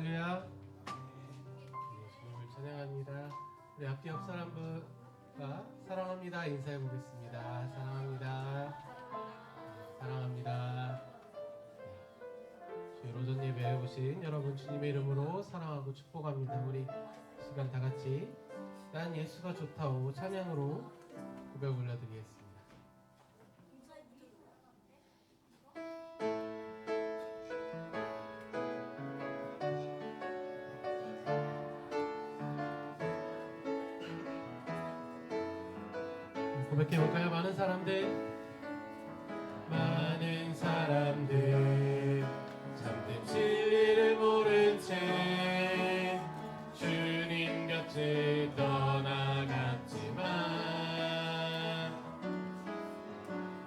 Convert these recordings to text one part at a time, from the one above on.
할렐루야. 주님을 찬양합니다. 우리 앞뒤 옆 사람과 사랑합니다 인사해 보겠습니다. 사랑합니다. 사랑합니다. 주일 오전 예배에 오신 여러분 주님의 이름으로 사랑하고 축복합니다. 우리 시간 다 같이 난 예수가 좋다오 찬양으로 고백 올려드리겠습니다. 고백해볼까요? 많은 사람들 참된 진리를 모른 채 주님 곁을 떠나갔지만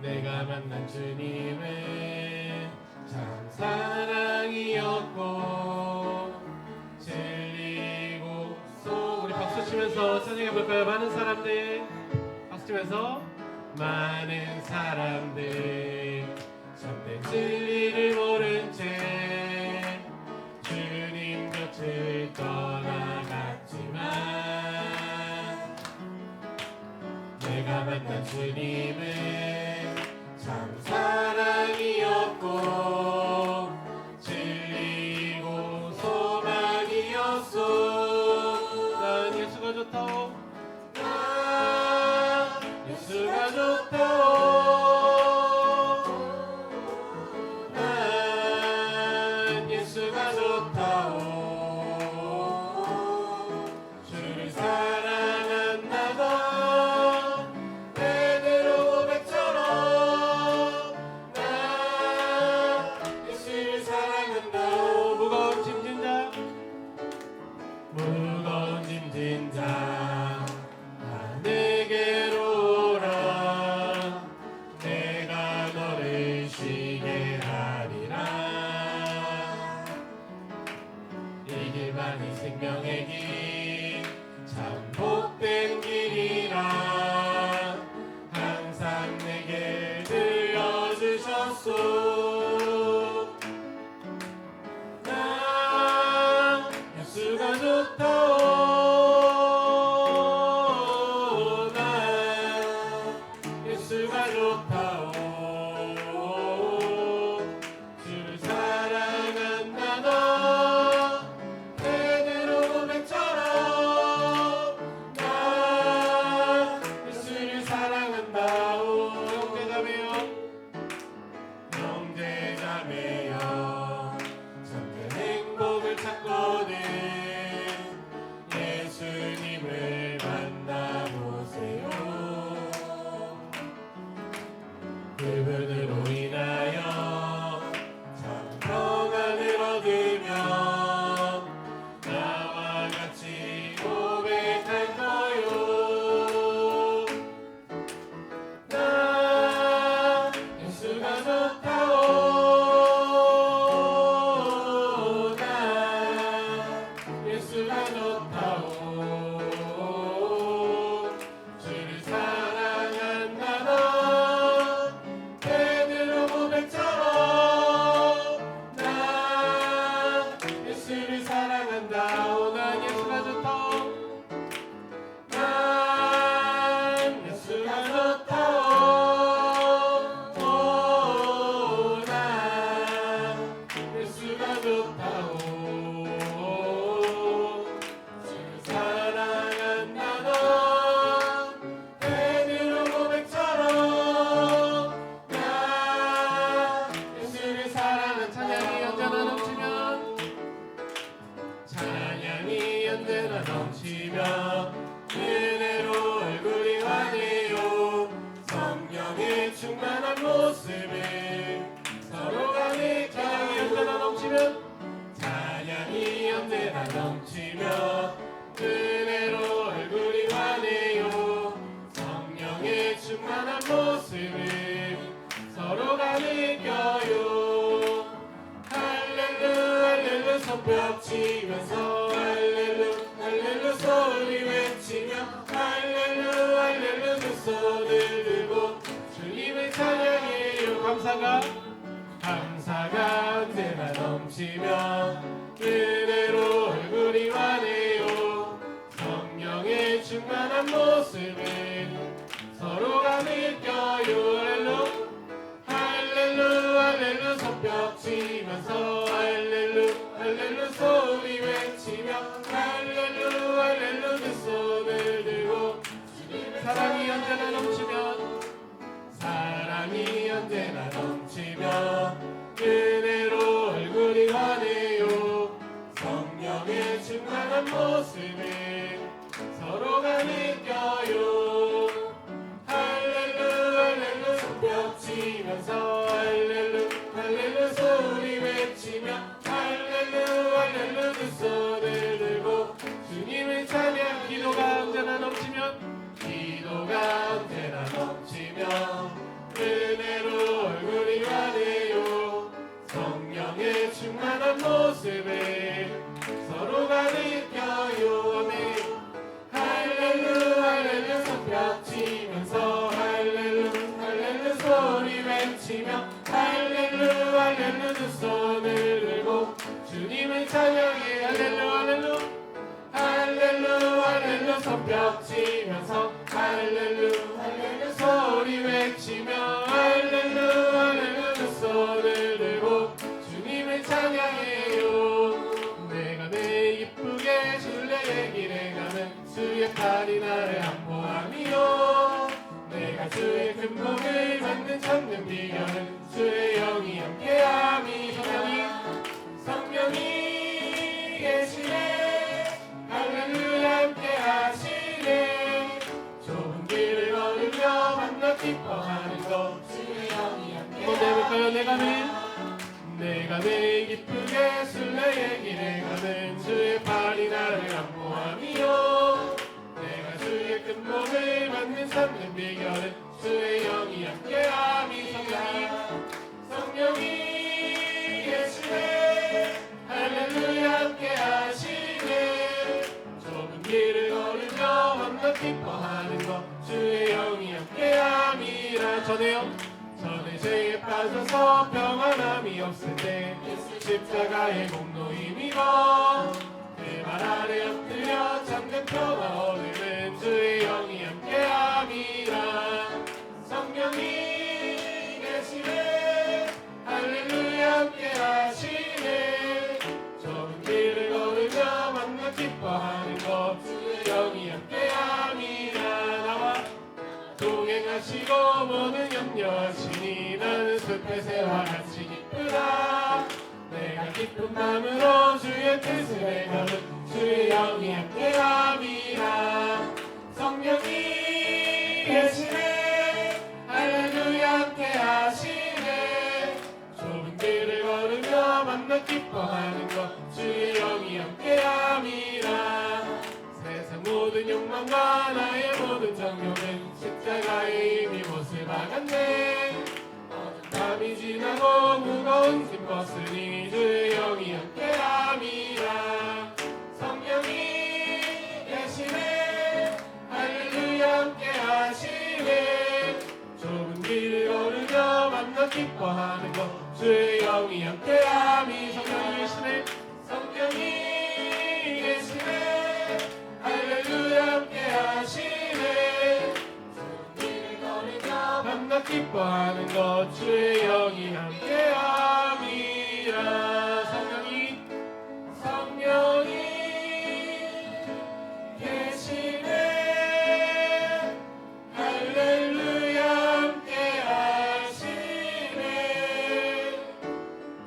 내가 만난 주님은 참 사랑이었고 진리고 소 우리 박수 치면서 찬양해볼까요? 많은 사람들 참된 진리를 모른 채 주님 곁을 떠나갔지만 내가 만난 주님은 참 사랑이었고 진리고 소망이었소. 난 예수가 좋다오 예수가 좋다오 난 예수가 좋다오 주를 사랑한다던 베드로 고백처럼 난 예수를 사랑한다오. 무거운 짐진 자 내게로 오라 내가 너를 쉬게 하리라. 이 길만이 생명의 길 참 복된 길이라 항상 내게 들려주셨소. 나 예수가 좋다오 예수가 좋다오 주를 사랑한다던 베드로 고백처럼 나 예수를 사랑한다오. 형제자매여 참된 행복을 찾거든 예수님을 만나보세요. 그분으로 인하여 참 평안을 얻으며 나와 같이 고백할 거요. 나 예수가 좋다오 나 예수가 좋다오 주를 사랑한다던 베드로 고백처럼 나 예수를 사랑한다오. 난 예수가 좋다오 난 예수가 좋다오 난 예수가 좋다오 주를 사랑한다던 베드로 고백처럼 나 예수를 사랑한 찬양이 언제나 넘치면 은혜로 얼굴이 환해요. 성령의 충만한 모습을 서로가 느껴요. 언제나 넘치면 찬양이 언제나 넘치면 은혜로 얼굴이 환해요. 성령의 충만한 모습을 서로가 느껴요. 할렐루 할렐루 손뼉 치면서 할렐루 할렐루 소리 외치며 할렐루 할렐루 두 손을 들고 주님을 찬양해요. 감사가 언제나 넘치며 은혜로 얼굴이 환해요. 성령의 충만한 모습을 서로가 느껴요. 할렐루 할렐루 손뼉 치면서 할렐루 할렐루 소리 외치며 할렐루 할렐루 두 손을 들고 사랑이 언제나 넘치면 사랑이 언제나 넘치며 은혜로 얼굴이 환해요. 성령의 충만한 모습을 서로가 느껴요. 할렐루 할렐루 손뼉 치면서 할렐루 할렐루 소리 외치며 할렐루 할렐루 두 손을 들고 주님을 찬양. 기도가 언제나 넘치면 기도가 언제나 넘치며 은혜로 얼굴이 환해요. 성령의 충만한 모습을 서로가 느껴요. 아멘. 할렐루 할렐루 손뼉 치면서 할렐루 할렐루 소리 외치며 할렐루 할렐루 두 손을 들고 주님을 찬양해. 할렐루 할렐루 할렐루 할렐루 손뼉 치면서 할렐루 할렐루 소리 외치며 할렐루 할렐루 두 손을 들고 주님을 찬양해요. 내가 내 기쁘게 순례의 길에 가는 주의 팔이 나를 안보하며 내가 주의 큰 복을 받는 참는 비결은 주의 영이 함께함이. 성령이 계시네. 할렐루야 함께하시네. 좁은 길을 걸으며 만나 기뻐하는 것 주의 영이 함께하시네. 한번 해볼까요? 내가 내 기쁘게 순례의 길에 가는 주의 팔이 나를 안보하며 내가 주의 큰 복을 받는 삶의 비결은 주의 영이 함께함이. 성령이 계시네. 할렐루야 함께하시네. 좁은 길을 걸으며 만나 기뻐하는 것 주의 영이 함께함이라. 전에 죄에 빠져서 평안함이 없을 때 십자가의 공로임이고 그 말 아래 엎드려 잠든 평화 얻으면 주의 영이 함께함이라. 성령이 계시네. 할렐루야 함께하시네. 좁은 길을 걸으며 만나 기뻐하는 것 주의 영이 함께함이라. 나와 동행하시고 모든 염려하시니 나는 숲의 새와 같이 기쁘다. 내가 기쁜 마음으로 주의 뜻을 행하는 주의 영이 함께함이라. 성령이 계시네. 할렐루야 함께하시네. 좁은 길을 걸으며 만나 기뻐하는 것 주의 영이 함께함이라. 세상 모든 욕망과 나의 모든 정욕은 십자가의 이미 못을 박았네. 밤이 지나고 무거운 짐 벗으니 주의 영이 함께함이라. 성령이 계시네. 할렐루야 함께하시네. 좁은 길을 걸으며 만나 기뻐하는 것 주의 영이 함께함이. 성령이 계시네. 성령이 계시네. 할렐루야 함께하시네. 좁은 길을 걸으며 만나 기뻐하는 것 주의 영이 함께함이라. 성령이 계시네. 할렐루야 함께하시네.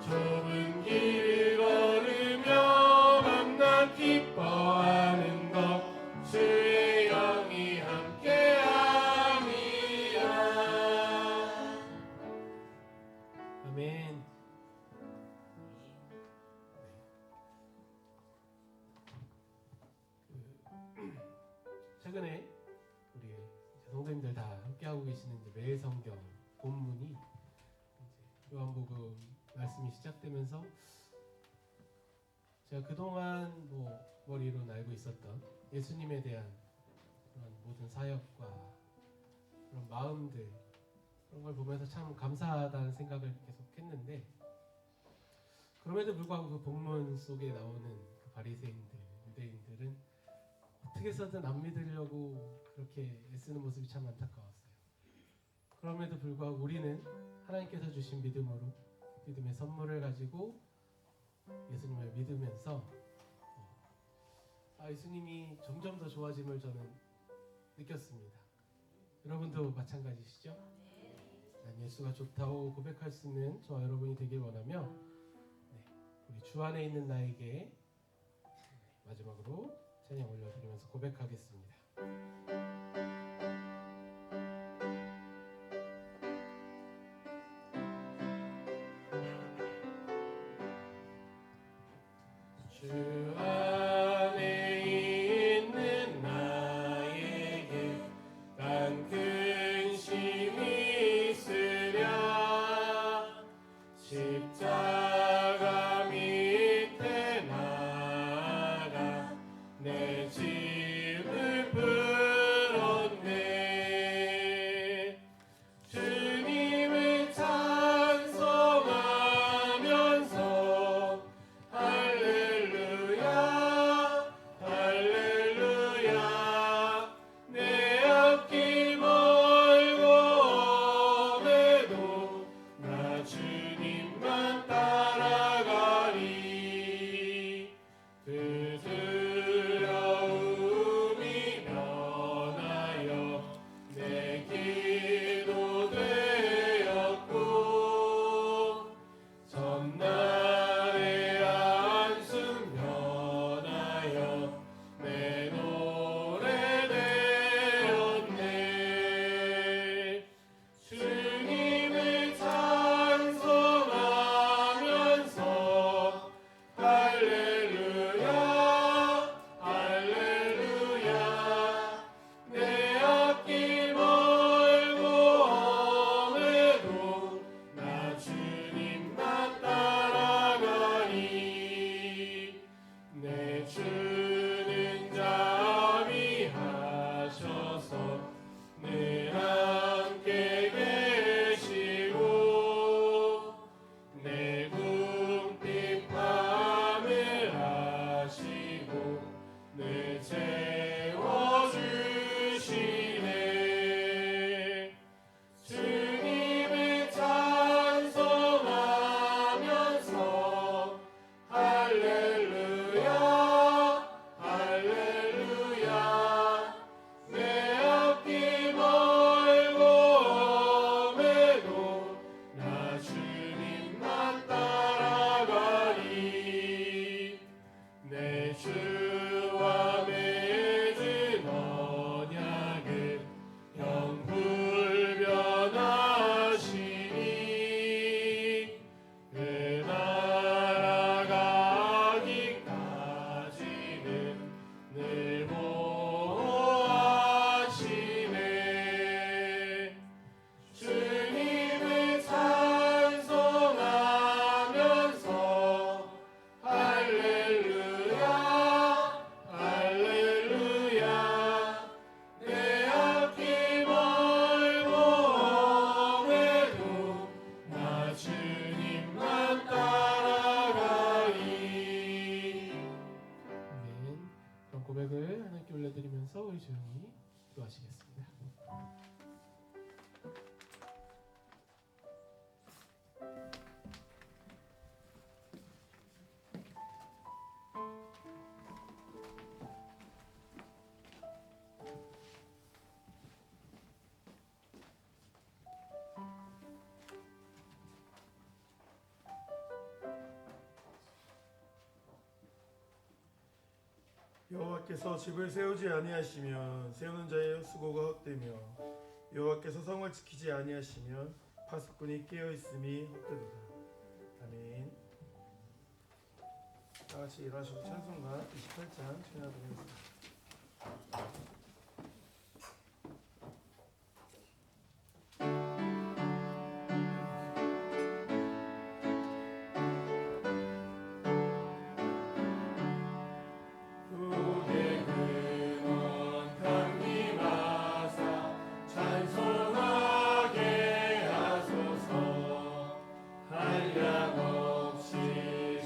좁은 길을 걸으며 만나 기뻐하는 것 주의 영이 함께함이라. 아멘. 최근에 우리 성도님들 다 함께하고 계시는 매일 성경 본문이 이제 요한복음 말씀이 시작되면서 제가 그동안 머리로는 알고 있었던 예수님에 대한 그런 모든 사역과 그런 마음들, 그런 걸 보면서 참 감사하다는 생각을 계속 했는데, 그럼에도 불구하고 그 본문 속에 나오는 그 바리새인들, 유대인들은 어떻게 해서든 안 믿으려고 그렇게 애쓰는 모습이 참 안타까웠어요. 그럼에도 불구하고 우리는 하나님께서 주신 믿음으로 믿음의 선물을 가지고 예수님을 믿으면서 예수님이 점점 더 좋아짐을 저는 느꼈습니다. 여러분도 마찬가지시죠? 난 예수가 좋다고 고백할 수 있는 저와 여러분이 되길 원하며 우리 주 안에 있는 나에게 마지막으로 찬양 올려드리면서 고백하겠습니다. 주 안에 있는 나에게 난 근심이 있으랴 십자가 밑에 나가 내 짐을 풀었네. 주님을 찬송하면서 할렐루야 할렐루야 내 앞길 멀고 험해도 나 주님만 따라가리. 그 두려움이 면하여 내 기도 되었고 전날의 한숨 변하여 내 노래 되었네. 주님을 찬송하면서 할렐루야 할렐루야 내 앞길 멀고 험해도 나 주님만 따라가리. 내 주는 자비하셔서 늘 함께 계시고 내 궁핍 밤을 하시고 늘 채워주시네. 주님을 찬송하면서 할렐루야 할렐루야 내 앞길 멀고 험해도 나 주님만 따라가리. 내 주와 맺은 언약은 영불변하시니 그 나라 가기까지는 늘 보호하시네. 주님을 찬송하면서 할렐루야 할렐루야 내 앞길 멀고 험해도 나 주님만 따라가리. 아멘. 그런 고백을 하나님께 올려드리면서 우리 조용히 기도하시겠습니다. 여호와께서 집을 세우지 아니하시면 세우는 자의 수고가 헛되며 여호와께서 성을 지키지 아니하시면 파수꾼이 깨어있음이 헛되도다. 아멘. 다같이 일어나셔서 찬송가 28장 찬양하겠습니다. 한량 없이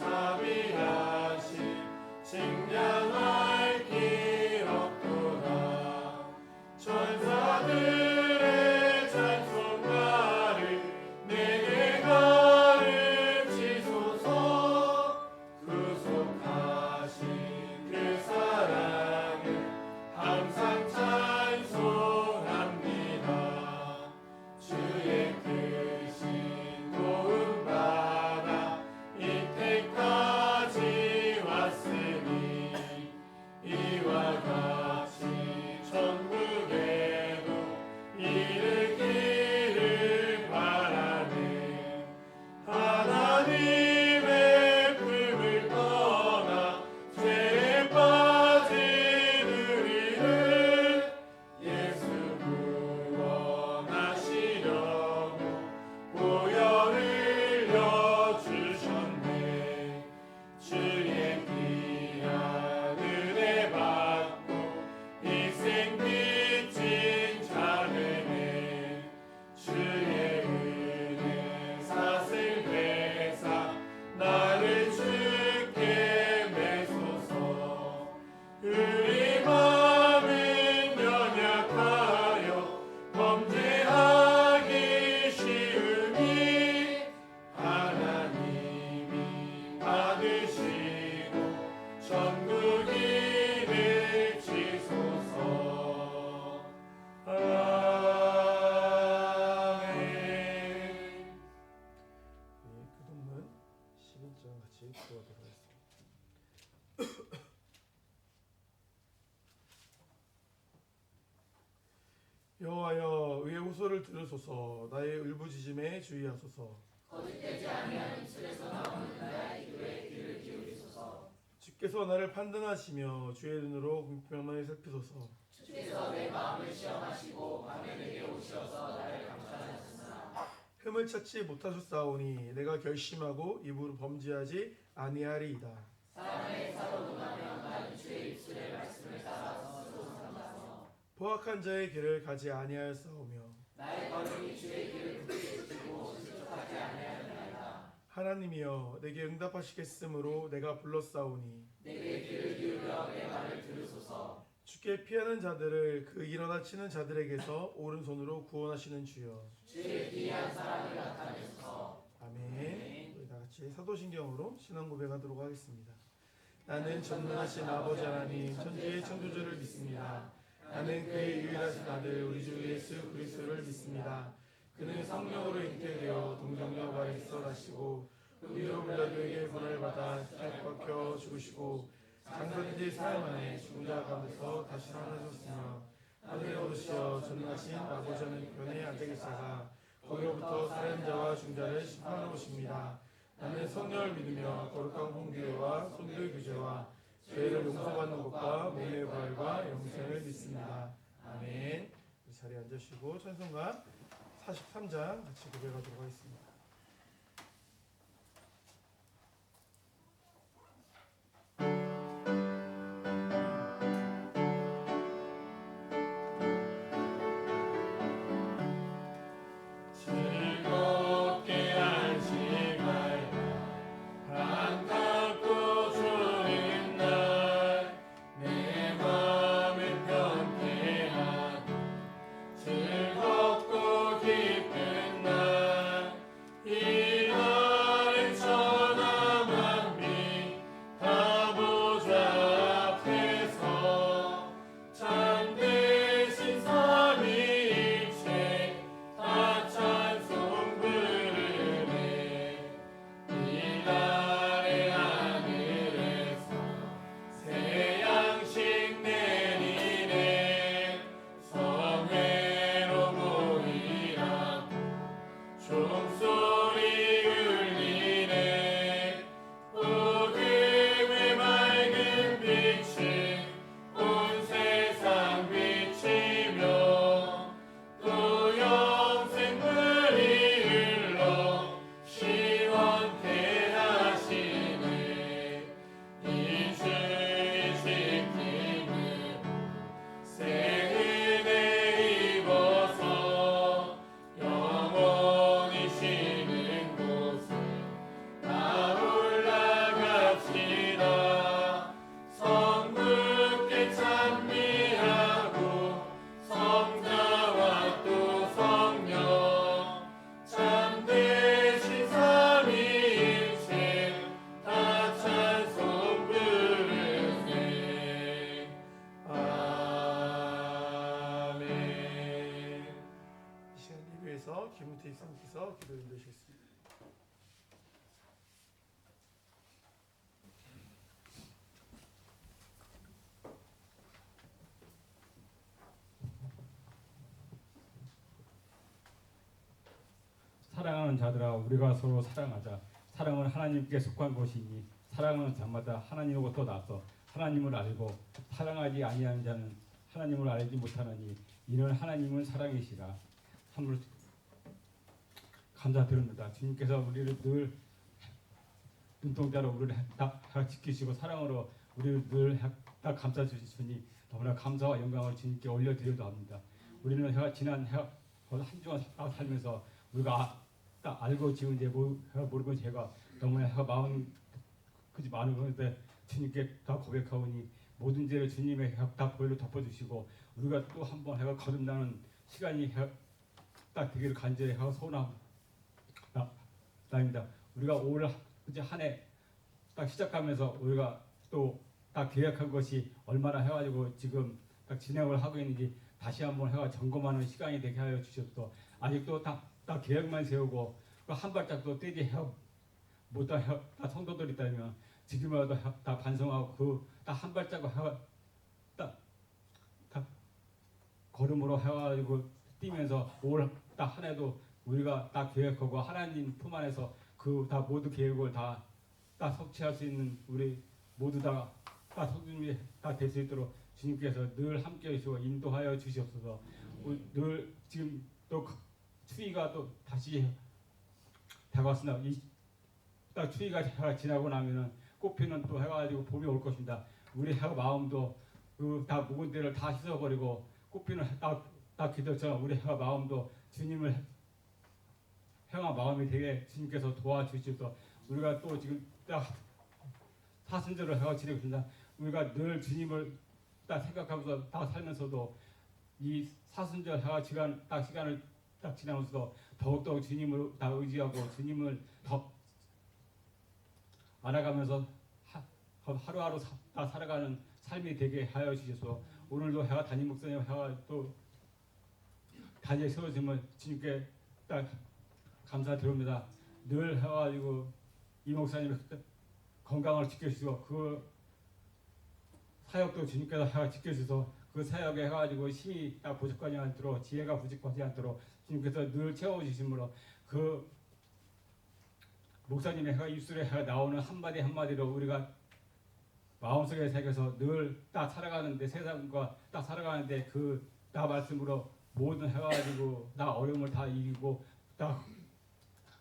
기도하도록 하겠습니다. 여호와여, 의의 호소를 들으소서. 나의 울부짖음에 주의하소서. 거짓되지 아니한 입술에서 나오는 나의 기도에 귀를 기울이소서. 주께서 나를 판단하시며 주의 눈으로 공평하게 살피소서. 주께서 내 마음을 시험하시고 밤에 내게 오셔서 나를 감찰하셨으나 흠을 찾지 못하셨사오니 내가 결심하고 입으로 범죄하지 아니하리이다. 사람의 사로 논하면 나는 주의 입술의 말씀을 따라 스스로 삼가서 포악한 자의 길을 가지 아니하였사오며 나의 걸음이 주의 길을 굳게 지키고 실족하지 아니하였나이다. 하나님이여, 내게 응답하시겠으므로 내가 불렀사오니 내게 귀를 기울여 내 말을 들으소서. 주께 피하는 자들을 그 일어나 치는 자들에게서 오른손으로 구원하시는 주여. 주의 기이한 사랑을 나타내소서. 아멘. 우리 다 같이 사도신경으로 신앙 고백하도록 하겠습니다. 나는 전능하신 아버지 하나님 천지의 창조주를 믿습니다. 나는 그의 유일하신 아들 우리 주 예수 그리스도를 믿습니다. 그는 성령으로 잉태되어 동정녀 마리에서 나시고 우리로 빌라도에게 고난을 받아 십자가에 박혀 죽으시고 장사된 사흘 만에 죽은 자 가운데서 다시 살아나셨으며 하늘에 오르시어 전능하신 아버지 하나님편에 앉아 계시다가 거기로부터 살아있는 자와 중자를 심판하러 오십니다. 나는 성령을 믿으며 거룩한 공교회와 성도의 교제와 죄를 용서받는 것과 몸의 부활과 영생을 믿습니다. 아멘. 이 자리에 앉으시고 찬송가 43장 같이 고백하도록 하겠습니다. 즐겁게 안식할 날 반갑고 주는 날 내 맘을 편케 하고 즐겁고 기쁜 날 이 날은 천하 만민 다 보좌 앞에서 참되신 삼위일체 다 찬송 부르네. 이 날의 하늘에서 새 양식 내리네. 성회로 모이라고 종소리 울리네. 복음의 맑은 빛이 온 세상 비치며 또 영생물이 흘러 시원케 하시네. 이 주의 지킴으로 새 은혜 입어서 영원히 쉬는 곳에 다 올라갑시다. 성부께 찬미하고 성자와 또 성령 참되신 삼위일체 다 찬송 부르네. 아멘. 이 시간 예배에서 김우태 입사님께서 기도 인도하시겠습니다. 사랑하는 자들아, 우리가 서로 사랑하자. 사랑은 하나님께 속한 것이니 사랑하는 자마다 하나님으로부터 나서 하나님을 알고 사랑하지 아니하는 자는 하나님을 알지 못하느니 이는 하나님은 사랑이시라. 함으로 감사드립니다. 주님께서 우리를 늘 눈동자로 우리를 다 지키시고 사랑으로 우리를 늘 감싸 주시니 너무나 감사와 영광을 주님께 올려드려도 합니다. 우리는 지난 한 주간 살면서 우리가 딱 알고 지은 죄 모르고 죄가 너무나 마음 그지 많은 건데 주님께 다 고백하오니 모든 죄를 주님의 다 보혈로 덮어주시고 우리가 또 한 번 해가 거듭나는 시간이 딱 되기를 간절히 하고 소원합니다. 우리가 올 이제 한 해 딱 시작하면서 우리가 또 딱 계획한 것이 얼마나 해가지고 지금 딱 진행을 하고 있는지 다시 한번 해가 점검하는 시간이 되게 하여 주셨고 아직도 딱 계획만 세우고 한 발짝도 떼지 못다 성도들 있다면 지금이라도 다 반성하고 그 딱 한 발자국 딱 걸음으로 해가지고 뛰면서 올 딱 한 해도 우리가 다 계획하고 하나님 품 안에서 그 다 모두 계획을 다 성취할 수 있는 우리 모두 다 성도님이 다 될 수 있도록 주님께서 늘 함께 해주시고 인도하여 주시옵소서. 늘 지금 또 추위가 또 다시 다가왔습니다. 딱 추위가 지나고 나면은 꽃피는 또 해가지고 봄이 올 것입니다. 우리 마음도 그 다 묵은 데를 다 씻어버리고 꽃피는 딱 기도처럼 우리 마음도 주님을 향한 마음이 되게 주님께서 도와주시옵소서. 우리가 또 지금 딱 사순절을 해가 지내고 있습니다. 우리가 늘 주님을 딱 생각하면서 다 살면서도 이 사순절 해가 시간을 딱 지나면서도 더욱더 주님을 다 의지하고 주님을 더 알아가면서 하루하루 다 살아가는 삶이 되게 하여 주셔서 오늘도 해가 담임 목사님 해가 또 다니엘 세워주면 주님께 딱 감사드립니다. 늘 해가지고 이 목사님 건강을 지켜주시고 그 사역도 주님께서 해가 지켜주셔서 그 사역에 해가지고 힘이 딱 부족하지 않도록 지혜가 부족하지 않도록 주님께서 늘 채워주심으로 그 목사님의 해가 입술에 해가 나오는 한마디 한마디로 우리가 마음속에 새겨서 늘 딱 살아가는데 세상과 딱 살아가는데 그 나 말씀으로 모든 해가지고 나 어려움을 다 이기고 딱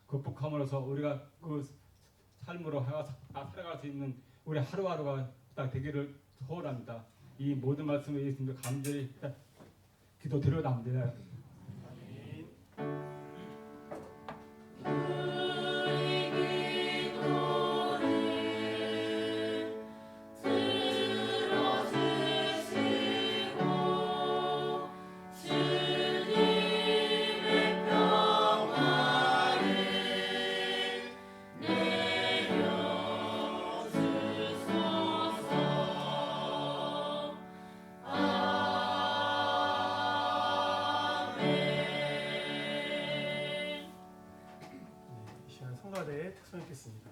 극복함으로써 우리가 그 삶으로 해가 다 살아갈 수 있는 우리 하루하루가 딱 되기를 소원합니다. 이 모든 말씀을 예수님께 감사히 기도드려옵니다. 성가대에 특성했겠습니다.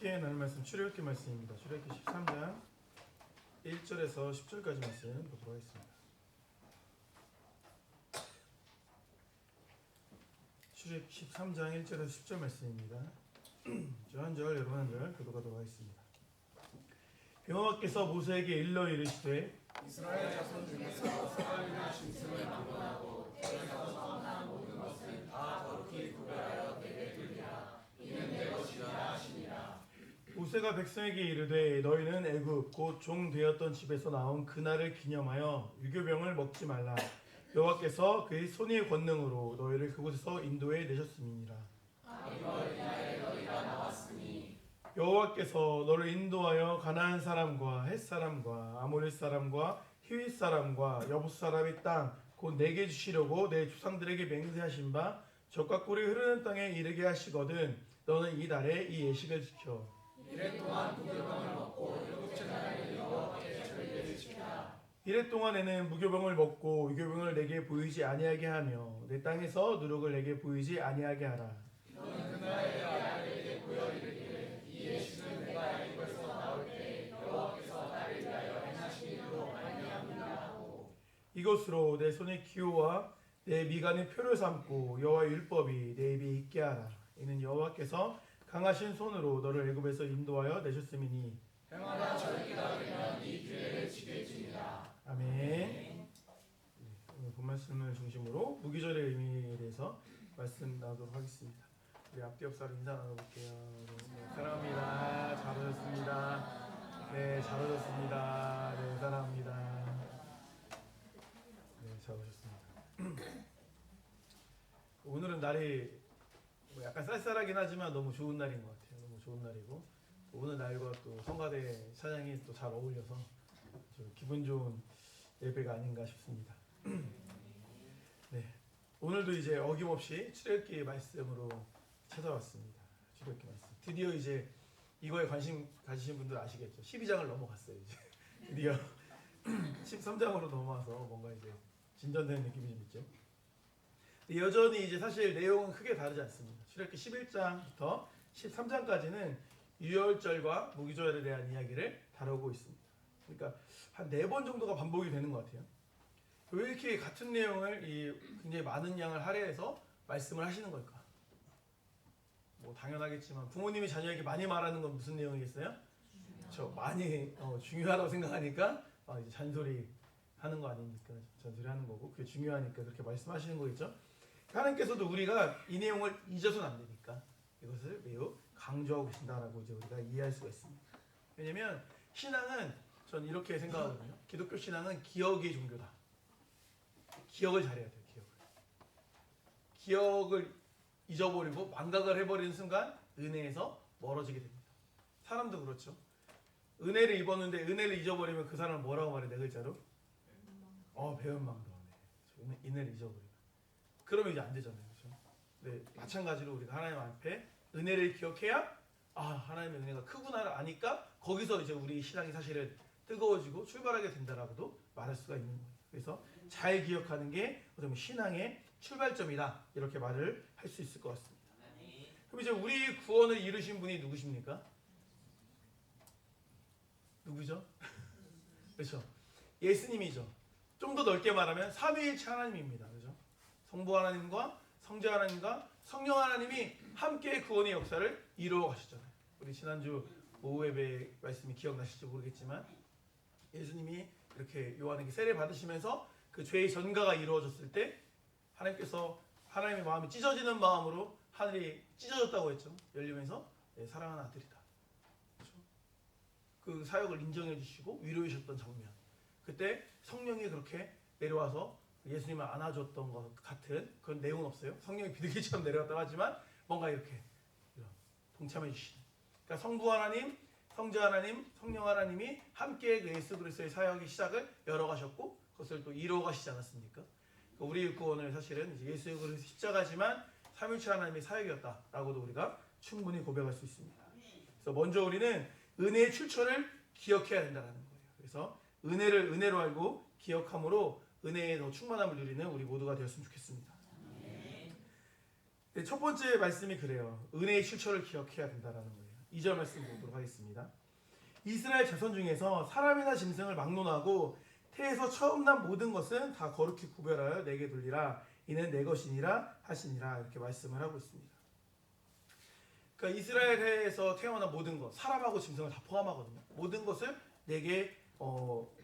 함께 나눌 말씀 출애굽기 말씀입니다. 출애굽기 13장 1절에서 10절까지 말씀 보도록 하겠습니다. 출애굽기 13장 1절에서 10절 말씀입니다. 저 한 절, 여러분 한 절 교독하도록 하겠습니다. 여호와께서 모세에게 일러 이르시되 이스라엘 자손 중에서 섭갈리나 짐승을 막론하고 ter에서 성난 모든 것은 다 거룩히 구별하여 내게 드리라. 이는 내 것이라 하시니라. 모세가 백성에게 이르되 너희는 애굽 곧 종 되었던 집에서 나온 그날을 기념하여 유교병을 먹지 말라. 여호와께서 그의 손의 권능으로 너희를 그곳에서 인도해 내셨음이니라. 이걸 인하여 너희가 나왔으니 여호와께서 너를 인도하여 가나안 사람과 헷 사람과 아모리 사람과 히윗 사람과 여부스 사람의 땅 곧 내게 주시려고 내 조상들에게 맹세하신 바 젖과 꿀이 흐르는 땅에 이르게 하시거든 너는 이 달에 이 예식을 지켜. 이래 동안 무교병을 먹고 일곱째 날에 여호와께 절기를 지키라. 이래 동안에는 무교병을 먹고 유교병을 내게 보이지 아니하게 하며 내 땅에서 누룩을 내게 보이지 아니하게 하라. 너는 그날에 아들에게 보여 이르기를 이 예식은 내가 애굽에서 나올 때 여호와께서 나를 위하여 행하시기로 말미암으라 하고 이것으로 내 손의 기호와 내 미간의 표를 삼고 여호와의 율법이 내 입에 있게 하라. 이는 여호와께서 강하신 손으로 너를 애굽에서 인도하여 내셨음이니 해마다 절기가 되면 이 규례를 지킬지니라. 아멘. 네, 오늘 본 말씀을 중심으로 무기절의 의미에 대해서 말씀 나누도록 하겠습니다. 우리 앞뒤 옆사로 인사 나눠볼게요. 네, 사랑합니다. 잘 오셨습니다. 네, 잘 오셨습니다. 네, 사랑합니다. 네, 잘 오셨습니다. 오늘은 날이 뭐 약간 쌀쌀하긴 하지만 너무 좋은 날인 것 같아요. 너무 좋은 날이고 또 오늘 날과 또 성가대 찬양이 또 잘 어울려서 좀 기분 좋은 예배가 아닌가 싶습니다. 네, 오늘도 이제 어김없이 출애굽기 말씀으로 찾아왔습니다. 출애굽기 말씀. 드디어 이제 이거에 관심 가지신 분들 아시겠죠? 12장을 넘어갔어요. 이제 드디어 13장으로 넘어와서 뭔가 이제 진전되는 느낌이 좀 있죠. 여전히 이제 사실 내용은 크게 다르지 않습니다. 출애굽기 11장부터 13장까지는 유월절과 무기절에 대한 이야기를 다루고 있습니다. 그러니까 한 4번 정도가 반복이 되는 것 같아요. 왜 이렇게 같은 내용을 굉장히 많은 양을 할애해서 말씀을 하시는 걸까? 뭐 당연하겠지만 부모님이 자녀에게 많이 말하는 건 무슨 내용이겠어요? 저 많이 중요하다고 생각하니까 이제 잔소리 하는 거 아닙니까? 잔소리 하는 거고 그게 중요하니까 그렇게 말씀하시는 거겠죠? 하나님께서도 우리가 이 내용을 잊어서는 안 되니까 이것을 매우 강조하고 계신다라고 이제 우리가 이해할 수가 있습니다. 왜냐면 신앙은 전 이렇게 생각하거든요. 기독교 신앙은 기억의 종교다. 기억을 잘해야 돼요. 기억을 잊어버리고 망각을 해버리는 순간 은혜에서 멀어지게 됩니다. 사람도 그렇죠. 은혜를 입었는데 은혜를 잊어버리면 그 사람은 뭐라고 말해? 네 글자로? 배은망덕. 네. 은혜를 잊어버리면. 그러면 이제 안 되잖아요. 그렇죠? 네, 마찬가지로 우리가 하나님 앞에 은혜를 기억해야 하나님의 은혜가 크구나를 아니까 거기서 이제 우리 신앙이 사실은 뜨거워지고 출발하게 된다라고도 말할 수가 있는 거예요. 그래서 잘 기억하는 게 어쩌면 신앙의 출발점이다 이렇게 말을 할 수 있을 것 같습니다. 그럼 이제 우리 구원을 이루신 분이 누구십니까? 누구죠? 그렇죠. 예수님이죠. 좀 더 넓게 말하면 삼위일체 하나님입니다. 그렇죠? 성부 하나님과 성자 하나님과 성령 하나님이 함께 구원의 역사를 이루어 가셨잖아요. 우리 지난주 오후 예배 말씀이 기억나실지 모르겠지만 예수님이 이렇게 요한에게 세례 받으시면서 그 죄의 전가가 이루어졌을 때 하나님께서 하나님의 마음이 찢어지는 마음으로 하늘이 찢어졌다고 했죠. 열리면서 사랑하는 아들이다. 그렇죠? 그 사역을 인정해 주시고 위로해 주셨던 장면. 그때 성령이 그렇게 내려와서 예수님을 안아줬던 것 같은 그런 내용은 없어요. 성령이 비둘기처럼 내려왔다고 하지만 뭔가 이렇게 동참해 주시는. 그러니까 성부 하나님, 성자 하나님, 성령 하나님이 함께 예수 그리스도의 사역의 시작을 열어가셨고 그것을 또 이루어가시지 않았습니까? 그러니까 우리의 구원을 사실은 이제 예수 그리스도의 십자가지만 삼위일체 하나님의 사역이었다라고도 우리가 충분히 고백할 수 있습니다. 그래서 먼저 우리는 은혜의 출처를 기억해야 된다는 거예요. 그래서 은혜를 은혜로 알고 기억함으로 은혜의 더 충만함을 누리는 우리 모두가 되었으면 좋겠습니다. 네, 첫 번째 말씀이 그래요. 은혜의 출처를 기억해야 된다는 거예요. 2절 말씀 보도록 하겠습니다. 이스라엘 자손 중에서 사람이나 짐승을 막론하고 태에서 처음 난 모든 것은 다 거룩히 구별하여 내게 돌리라. 이는 내 것이니라 하시니라. 이렇게 말씀을 하고 있습니다. 그러니까 이스라엘에서 태어난 모든 것, 사람하고 짐승을 다 포함하거든요. 모든 것을 내게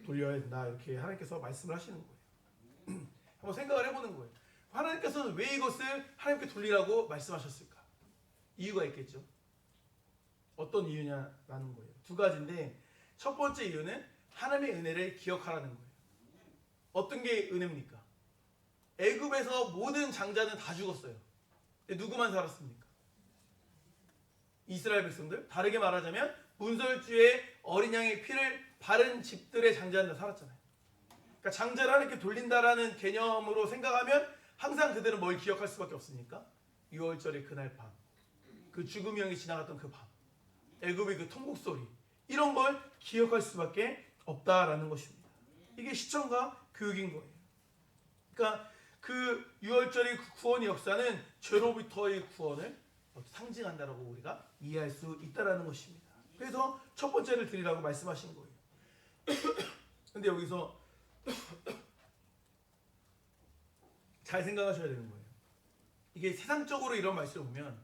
돌려야 된다. 이렇게 하나님께서 말씀을 하시는 거예요. 한번 생각을 해보는 거예요. 하나님께서는 왜 이것을 하나님께 돌리라고 말씀하셨을까? 이유가 있겠죠. 어떤 이유냐라는 거예요. 두 가지인데 첫 번째 이유는 하나님의 은혜를 기억하라는 거예요. 어떤 게 은혜입니까? 애굽에서 모든 장자는 다 죽었어요. 근데 누구만 살았습니까? 이스라엘 백성들. 다르게 말하자면 문설주에 어린 양의 피를 바른 집들의 장자는 다 살았잖아요. 그러니까 장자를 하나님께 돌린다라는 개념으로 생각하면 항상 그들은 뭘 기억할 수밖에 없습니까? 6월절의 그날 밤, 그 죽음의 영이 지나갔던 그 밤, 애굽의 그 통곡 소리, 이런 걸 기억할 수밖에 없다라는 것입니다. 이게 시청과 교육인 거예요. 그러니까 그 6월절의 구원의 역사는 죄로부터의 구원을 상징한다라고 우리가 이해할 수 있다라는 것입니다. 그래서 첫 번째를 드리라고 말씀하신 거예요. 근데 여기서 잘 생각하셔야 되는 거예요. 이게 세상적으로 이런 말씀을 보면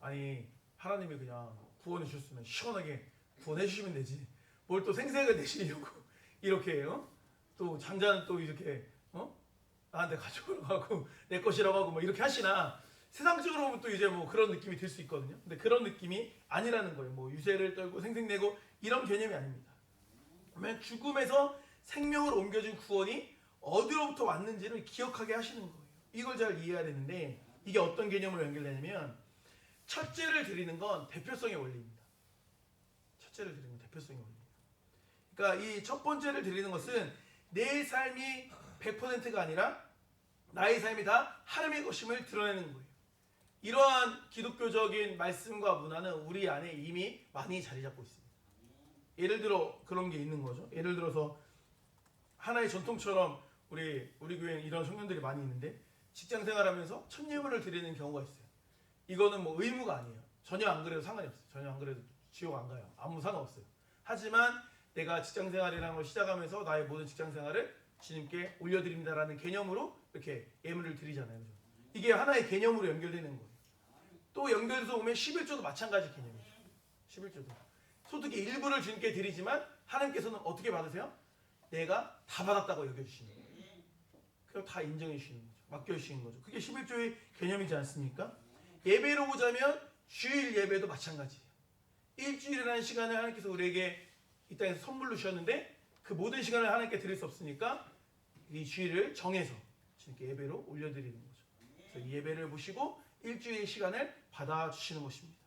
아니 하나님이 그냥 구원해 주셨으면 시원하게 구원해 주시면 되지 뭘 또 생색을 내시려고 이렇게 해요. 또 장자는 또 이렇게 나한테 가져오라고 하고 내 것이라고 하고 뭐 이렇게 하시나 세상적으로 보면 또 이제 뭐 그런 느낌이 들 수 있거든요. 근데 그런 느낌이 아니라는 거예요. 뭐 유세를 떨고 생색내고 이런 개념이 아닙니다. 그러면 죽음에서 생명으로 옮겨진 구원이 어디로부터 왔는지를 기억하게 하시는 거예요. 이걸 잘 이해해야 되는데 이게 어떤 개념으로 연결되냐면 첫째를 드리는 건 대표성의 원리입니다. 첫째를 드리는 건 대표성의 원리입니다. 그러니까 이 첫 번째를 드리는 것은 내 삶이 100%가 아니라 나의 삶이 다 하나님의 것임을 드러내는 거예요. 이러한 기독교적인 말씀과 문화는 우리 안에 이미 많이 자리 잡고 있습니다. 예를 들어 그런 게 있는 거죠. 예를 들어서 하나의 전통처럼 우리 교회에 이런 청년들이 많이 있는데 직장 생활하면서 첫 예물을 드리는 경우가 있어요. 이거는 뭐 의무가 아니에요. 전혀 안 그래도 상관이 없어요. 전혀 안 그래도 지옥 안 가요. 아무 상관없어요. 하지만 내가 직장 생활이라는 걸 시작하면서 나의 모든 직장 생활을 주님께 올려드립니다라는 개념으로 이렇게 예물을 드리잖아요. 그죠? 이게 하나의 개념으로 연결되는 거예요. 또 연결해서 보면 11조도 마찬가지 개념이에요. 11조도. 소득의 일부를 주님께 드리지만 하나님께서는 어떻게 받으세요? 내가 다 받았다고 여겨주시는 거예요. 그럼 다 인정해 주시는 거죠. 맡겨주시는 거죠. 그게 11조의 개념이지 않습니까? 예배로 보자면 주일 예배도 마찬가지예요. 일주일이라는 시간을 하나님께서 우리에게 이 땅에서 선물로 주셨는데 그 모든 시간을 하나님께 드릴 수 없으니까 이 주일을 정해서 주님께 예배로 올려드리는 거죠. 그래서 이 예배를 보시고 일주일 시간을 받아주시는 것입니다.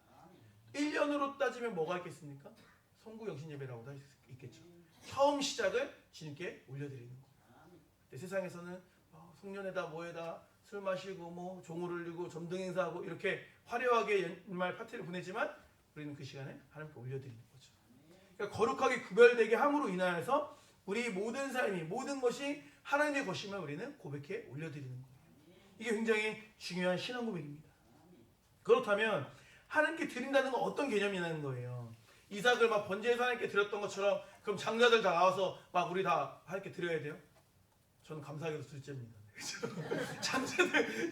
1년으로 따지면 뭐가 있겠습니까? 성구영신 예배라고도 할 수 있겠죠. 처음 시작을 주님께 올려드리는 거예요. 세상에서는 송년회다 뭐에다 술 마시고 뭐 종을 울리고 점등 행사하고 이렇게 화려하게 연말 파티를 보내지만 우리는 그 시간에 하나님께 올려드리는 거죠. 그러니까 거룩하게 구별되게 함으로 인하여서 우리 모든 삶이 모든 것이 하나님의 것임을 우리는 고백해 올려드리는 거예요. 이게 굉장히 중요한 신앙 고백입니다. 그렇다면 하나님께 드린다는 건 어떤 개념이냐는 거예요. 이삭을 막 번제해서 하나님께 드렸던 것처럼 그럼 장자들 다 나와서 막 우리 다 하나님께 드려야 돼요? 저는 감사하게도 둘째입니다. 장자들,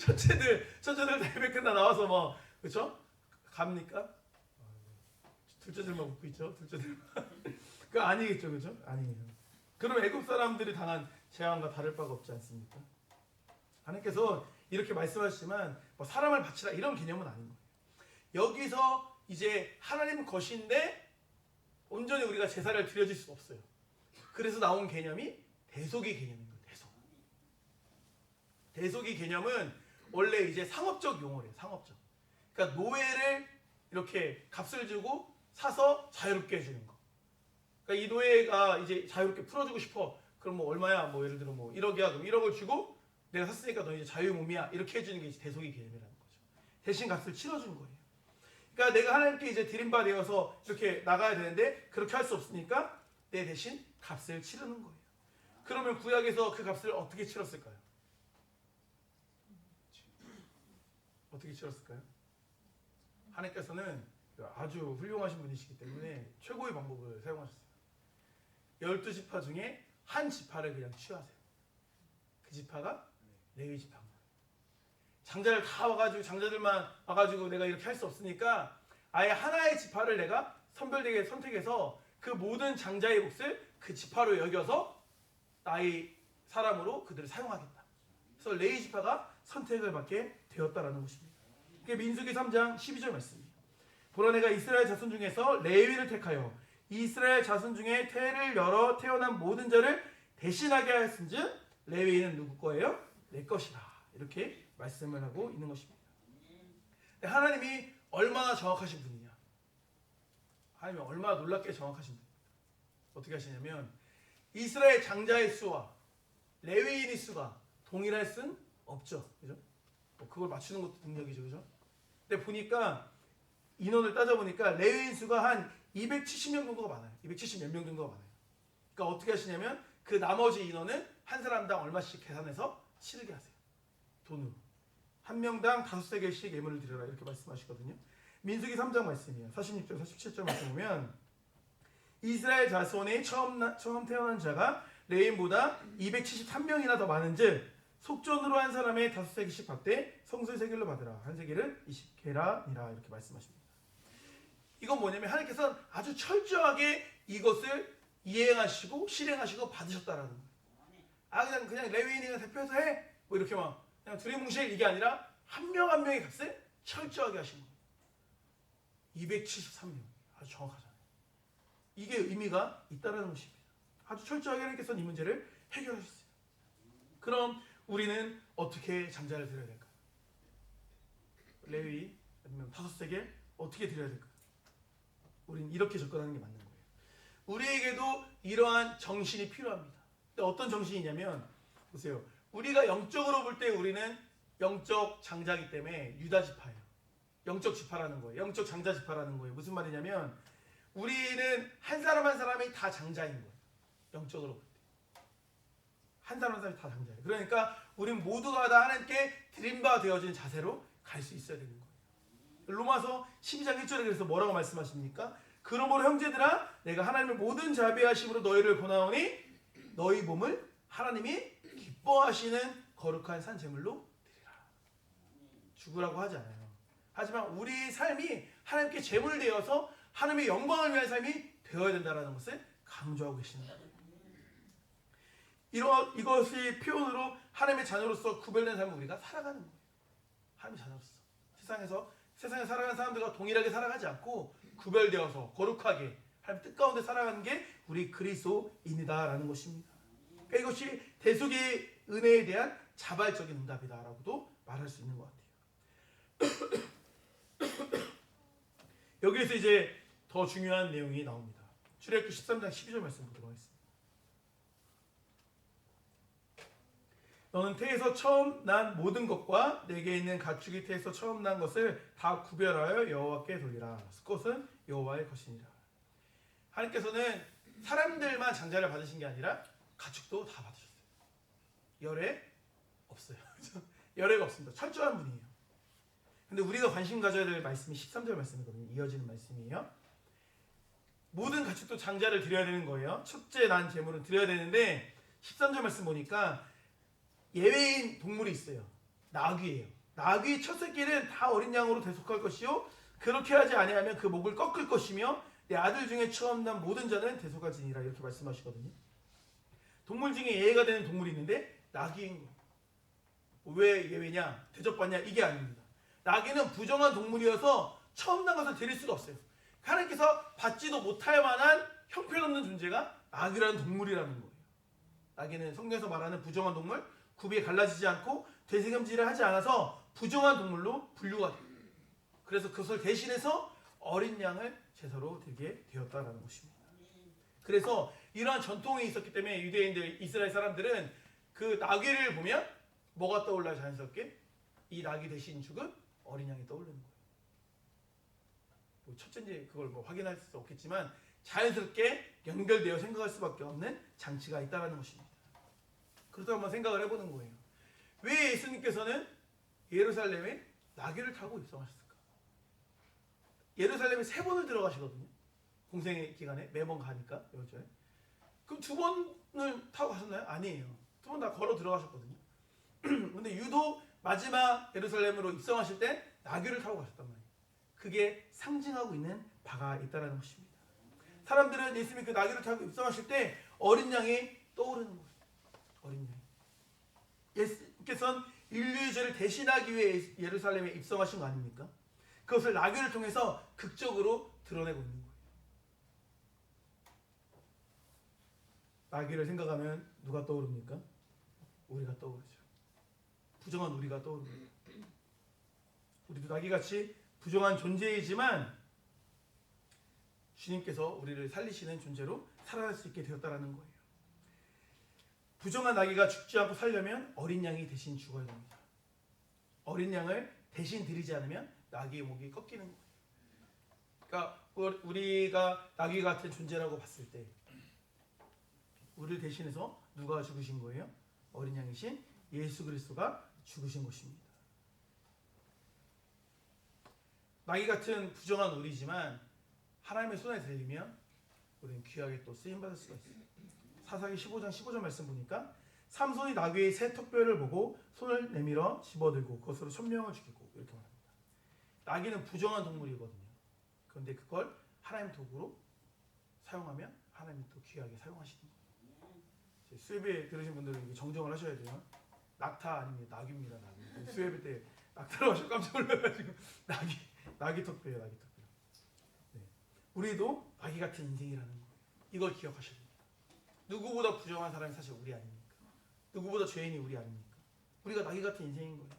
첫째들 다 예배 끝나 나와서 뭐 그렇죠? 갑니까? 둘째들만 웃고 있죠. 둘째들만. 그거 아니겠죠, 그렇죠? 아니에요. 그럼 애굽 사람들이 당한 재앙과 다를 바가 없지 않습니까? 하나님께서 이렇게 말씀하시지만 뭐 사람을 바치라 이런 개념은 아닌 거예요. 여기서 이제 하나님 것인데 온전히 우리가 제사를 드려질 수 없어요. 그래서 나온 개념이 대속의 개념인 거예요. 대속의 개념은 원래 이제 상업적 용어래요. 상업적. 그러니까 노예를 이렇게 값을 주고 사서 자유롭게 해주는 거. 그러니까 이 노예가 이제 자유롭게 풀어주고 싶어. 그럼 뭐 얼마야? 뭐 예를 들어 뭐 1억이야. 그럼 1억을 주고 내가 샀으니까 너 이제 자유 몸이야. 이렇게 해주는 게 이제 대속의 개념이라는 거죠. 대신 값을 치러준 거예요. 그러니까 내가 하나님께 이제 드린 바 되어서 이렇게 나가야 되는데 그렇게 할 수 없으니까 내 대신 값을 치르는 거예요. 그러면 구약에서 그 값을 어떻게 치렀을까요? 어떻게 치렀을까요? 하나님께서는 아주 훌륭하신 분이시기 때문에 최고의 방법을 사용하셨어요. 12지파 중에 한 지파를 그냥 취하세요. 그 지파가 레위 지파입니다. 장자들 다 와가지고 장자들만 와가지고 내가 이렇게 할 수 없으니까 아예 하나의 지파를 내가 선별되게 선택해서 그 모든 장자의 몫을 그 지파로 여겨서 나의 사람으로 그들을 사용하겠다. 그래서 레위 지파가 선택을 받게 되었다라는 것입니다. 그게 민수기 3장 12절 말씀입니다. 보라 내가 이스라엘 자손 중에서 레위를 택하여 이스라엘 자손 중에 태를 열어 태어난 모든 자를 대신하게 하였은즉 레위인은 누구 거예요? 내 것이다. 이렇게 말씀을 하고 있는 것입니다. 하나님이 얼마나 정확하신 분이냐? 하나님이 얼마나 놀랍게 정확하신 분이냐? 어떻게 하시냐면 이스라엘 장자의 수와 레위인의 수가 동일할 순 없죠. 그죠? 그걸 맞추는 것도 능력이죠. 그죠? 근데 보니까 인원을 따져보니까 레위인 수가 한 270명 정도가 많아요. 270 몇 명 정도가 많아요. 그러니까 어떻게 하시냐면 그 나머지 인원은 한 사람당 얼마씩 계산해서 치르게 하세요. 돈으로. 한 명당 5세겔씩 예물을 드려라 이렇게 말씀하시거든요. 민수기 3장 말씀이에요. 46절 47절 말씀 보면 이스라엘 자손의 처음 태어난 자가 레위인보다 273명이나 더 많은즉 속전으로 한 사람의 5세겔씩 받되 성소의 세겔로 받으라. 한 세겔은 20게라니라 이렇게 말씀하십니다. 이건 뭐냐면 하나님께서 아주 철저하게 이것을 이행하시고 실행하시고 받으셨다라는 거예요. 그냥 레위인이가 대표해서 해 뭐 이렇게 막 그냥 두리뭉실 이게 아니라 한 명 한 명의 값을 철저하게 하신 거예요. 273명 아주 정확하잖아요. 이게 의미가 있다라는 것입니다. 아주 철저하게 하나님께서는 이 문제를 해결하셨어요. 그럼 우리는 어떻게 장자를 드려야 될까요? 레위 아니면 5세겔 어떻게 드려야 될까요? 우리는 이렇게 접근하는 게 맞는 거예요. 우리에게도 이러한 정신이 필요합니다. 근데 어떤 정신이냐면 보세요. 우리가 영적으로 볼 때 우리는 영적 장자이기 때문에 유다 지파예요. 영적 지파라는 거예요. 영적 장자 지파라는 거예요. 무슨 말이냐면 우리는 한 사람 한 사람이 다 장자인 거예요. 영적으로 볼 때. 한 사람 한 사람이 다 장자예요. 그러니까 우리는 모두가 다 하나님께 드림바 되어진 자세로 갈 수 있어야 되는 거예요. 로마서 12장 1절에 그래서 뭐라고 말씀하십니까? 그러므로 형제들아 내가 하나님의 모든 자비하심으로 너희를 권하오니 너희 몸을 하나님이 기뻐하시는 거룩한 산 제물로 드리라. 죽으라고 하지 않아요. 하지만 우리 삶이 하나님께 제물되어서 하나님의 영광을 위한 삶이 되어야 된다는 것을 강조하고 계시는 거예요. 이것이 표현으로 하나님의 자녀로서 구별된 삶을 우리가 살아가는 거예요. 하나님의 자녀로서 세상에 살아가는 사람들과 동일하게 살아가지 않고 구별되어서 거룩하게 하나님 뜻 가운데 살아가는 게 우리 그리스도인이다라는 것입니다. 그러니까 이것이 대속의 은혜에 대한 자발적인 응답이다라고도 말할 수 있는 것 같아요. 여기에서 이제 더 중요한 내용이 나옵니다. 출애굽기 13장 12절 말씀 보도록 하겠습니다. 너는 태에서 처음 난 모든 것과 내게 있는 가축이 태에서 처음 난 것을 다 구별하여 여호와께 돌리라. 수컷은 여호와의 것이니라. 하나님께서는 사람들만 장자를 받으신 게 아니라 가축도 다 받으셨어요. 열애 없어요. 열애가 없습니다. 철저한 분이에요. 근데 우리가 관심 가져야 될 말씀이 13절 말씀이거든요. 이어지는 말씀이에요. 모든 가축도 장자를 드려야 되는 거예요. 첫째 난 제물은 드려야 되는데 13절 말씀 보니까 예외인 동물이 있어요. 나귀예요. 나귀 첫 새끼는 다 어린 양으로 대속할 것이요 그렇게 하지 아니하면 그 목을 꺾을 것이며 내 아들 중에 처음 난 모든 자는 대속하지니라 이렇게 말씀하시거든요. 동물 중에 예외가 되는 동물이 있는데 나귀인 거예요. 왜 예외냐? 대접받냐? 이게 아닙니다. 나귀는 부정한 동물이어서 처음 난 것을 드릴 수가 없어요. 하나님께서 받지도 못할 만한 형편없는 존재가 나귀라는 동물이라는 거예요. 나귀는 성경에서 말하는 부정한 동물, 굽이에 갈라지지 않고 되새김질을 하지 않아서 부정한 동물로 분류가 돼요. 그래서 그것을 대신해서 어린 양을 제사로 드리게 되었다라는 것입니다. 그래서 이러한 전통이 있었기 때문에 유대인들, 이스라엘 사람들은 그 나귀를 보면 뭐가 떠올라요? 자연스럽게 이 나귀 대신 죽은 어린 양이 떠오르는 거예요. 뭐 첫째인지 그걸 뭐 확인할 수 없겠지만 자연스럽게 연결되어 생각할 수밖에 없는 장치가 있다는 것입니다. 그렇다고 한번 생각을 해보는 거예요. 왜 예수님께서는 예루살렘에 나귀를 타고 입성하셨을까? 예루살렘에 3번을 들어가시거든요. 공생의 기간에 매번 가니까 여절에. 그럼 2번을 타고 가셨나요? 아니에요. 2번 다 걸어 들어가셨거든요. 근데 유독 마지막 예루살렘으로 입성하실 때 나귀를 타고 가셨단 말이에요. 그게 상징하고 있는 바가 있다는 것입니다. 사람들은 예수님이 그 나귀를 타고 입성하실 때 어린 양이 떠오르는 거예요. 어린 양이. 예수님께서는 인류의 죄를 대신하기 위해 예루살렘에 입성하신 거 아닙니까? 그것을 나귀를 통해서 극적으로 드러내고 있는 거예요. 나귀를 생각하면 누가 떠오릅니까? 우리가 떠오르죠. 부정한 우리가 떠오릅니다. 우리도 나귀같이 부정한 존재이지만 주님께서 우리를 살리시는 존재로 살아날 수 있게 되었다는 거예요. 부정한 나귀가 죽지 않고 살려면 어린 양이 대신 죽어야 됩니다. 어린 양을 대신 드리지 않으면 나귀의 목이 꺾이는 거예요. 그러니까 우리가 나귀 같은 존재라고 봤을 때 우리를 대신해서 누가 죽으신 거예요? 어린 양이신 예수 그리스도가 죽으신 것입니다. 나귀 같은 부정한 우리지만 하나님의 손에 들리면 우리는 귀하게 또 쓰임받을 수가 있어요. 사사기 15장 15절 말씀 보니까 삼손이 나귀의 새 턱뼈를 보고 손을 내밀어 집어들고 그것으로 1000명을 죽이고 이렇게 말합니다. 나귀는 부정한 동물이거든요. 그런데 그걸 하나님 도구로 사용하면 하나님이 또 귀하게 사용하시는 거예요. 수예배 들으신 분들은 정정을 하셔야 돼요. 낙타 아닙니다. 나귀입니다. 나귀. 수예배 때 낙타라고 하셔서 깜짝 놀라가지고 나귀 턱뼈예요. 나귀 턱뼈. 네. 우리도 나귀 같은 인생이라는 거예요. 이걸 기억하셔야 됩니다. 누구보다 부정한 사람이 사실 우리 아닙니까? 누구보다 죄인이 우리 아닙니까? 우리가 나귀 같은 인생인 거예요.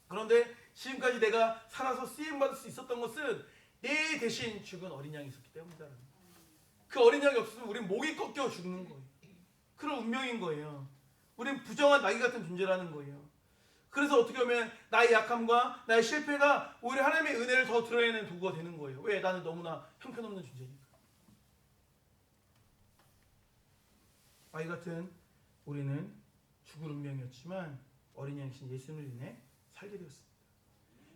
그런데 지금까지 내가 살아서 쓰임받을 수 있었던 것은 내 대신 죽은 어린 양이 있었기 때문이다라는 거예요. 그 어린 양이 없으면 우린 목이 꺾여 죽는 거예요. 그런 운명인 거예요. 우린 부정한 나귀 같은 존재라는 거예요. 그래서 어떻게 보면 나의 약함과 나의 실패가 오히려 하나님의 은혜를 더 드러내는 도구가 되는 거예요. 왜? 나는 너무나 형편없는 존재니까. 나귀 같은 우리는 죽을 운명이었지만 어린 양이신 예수님을 인해 살게 되었습니다.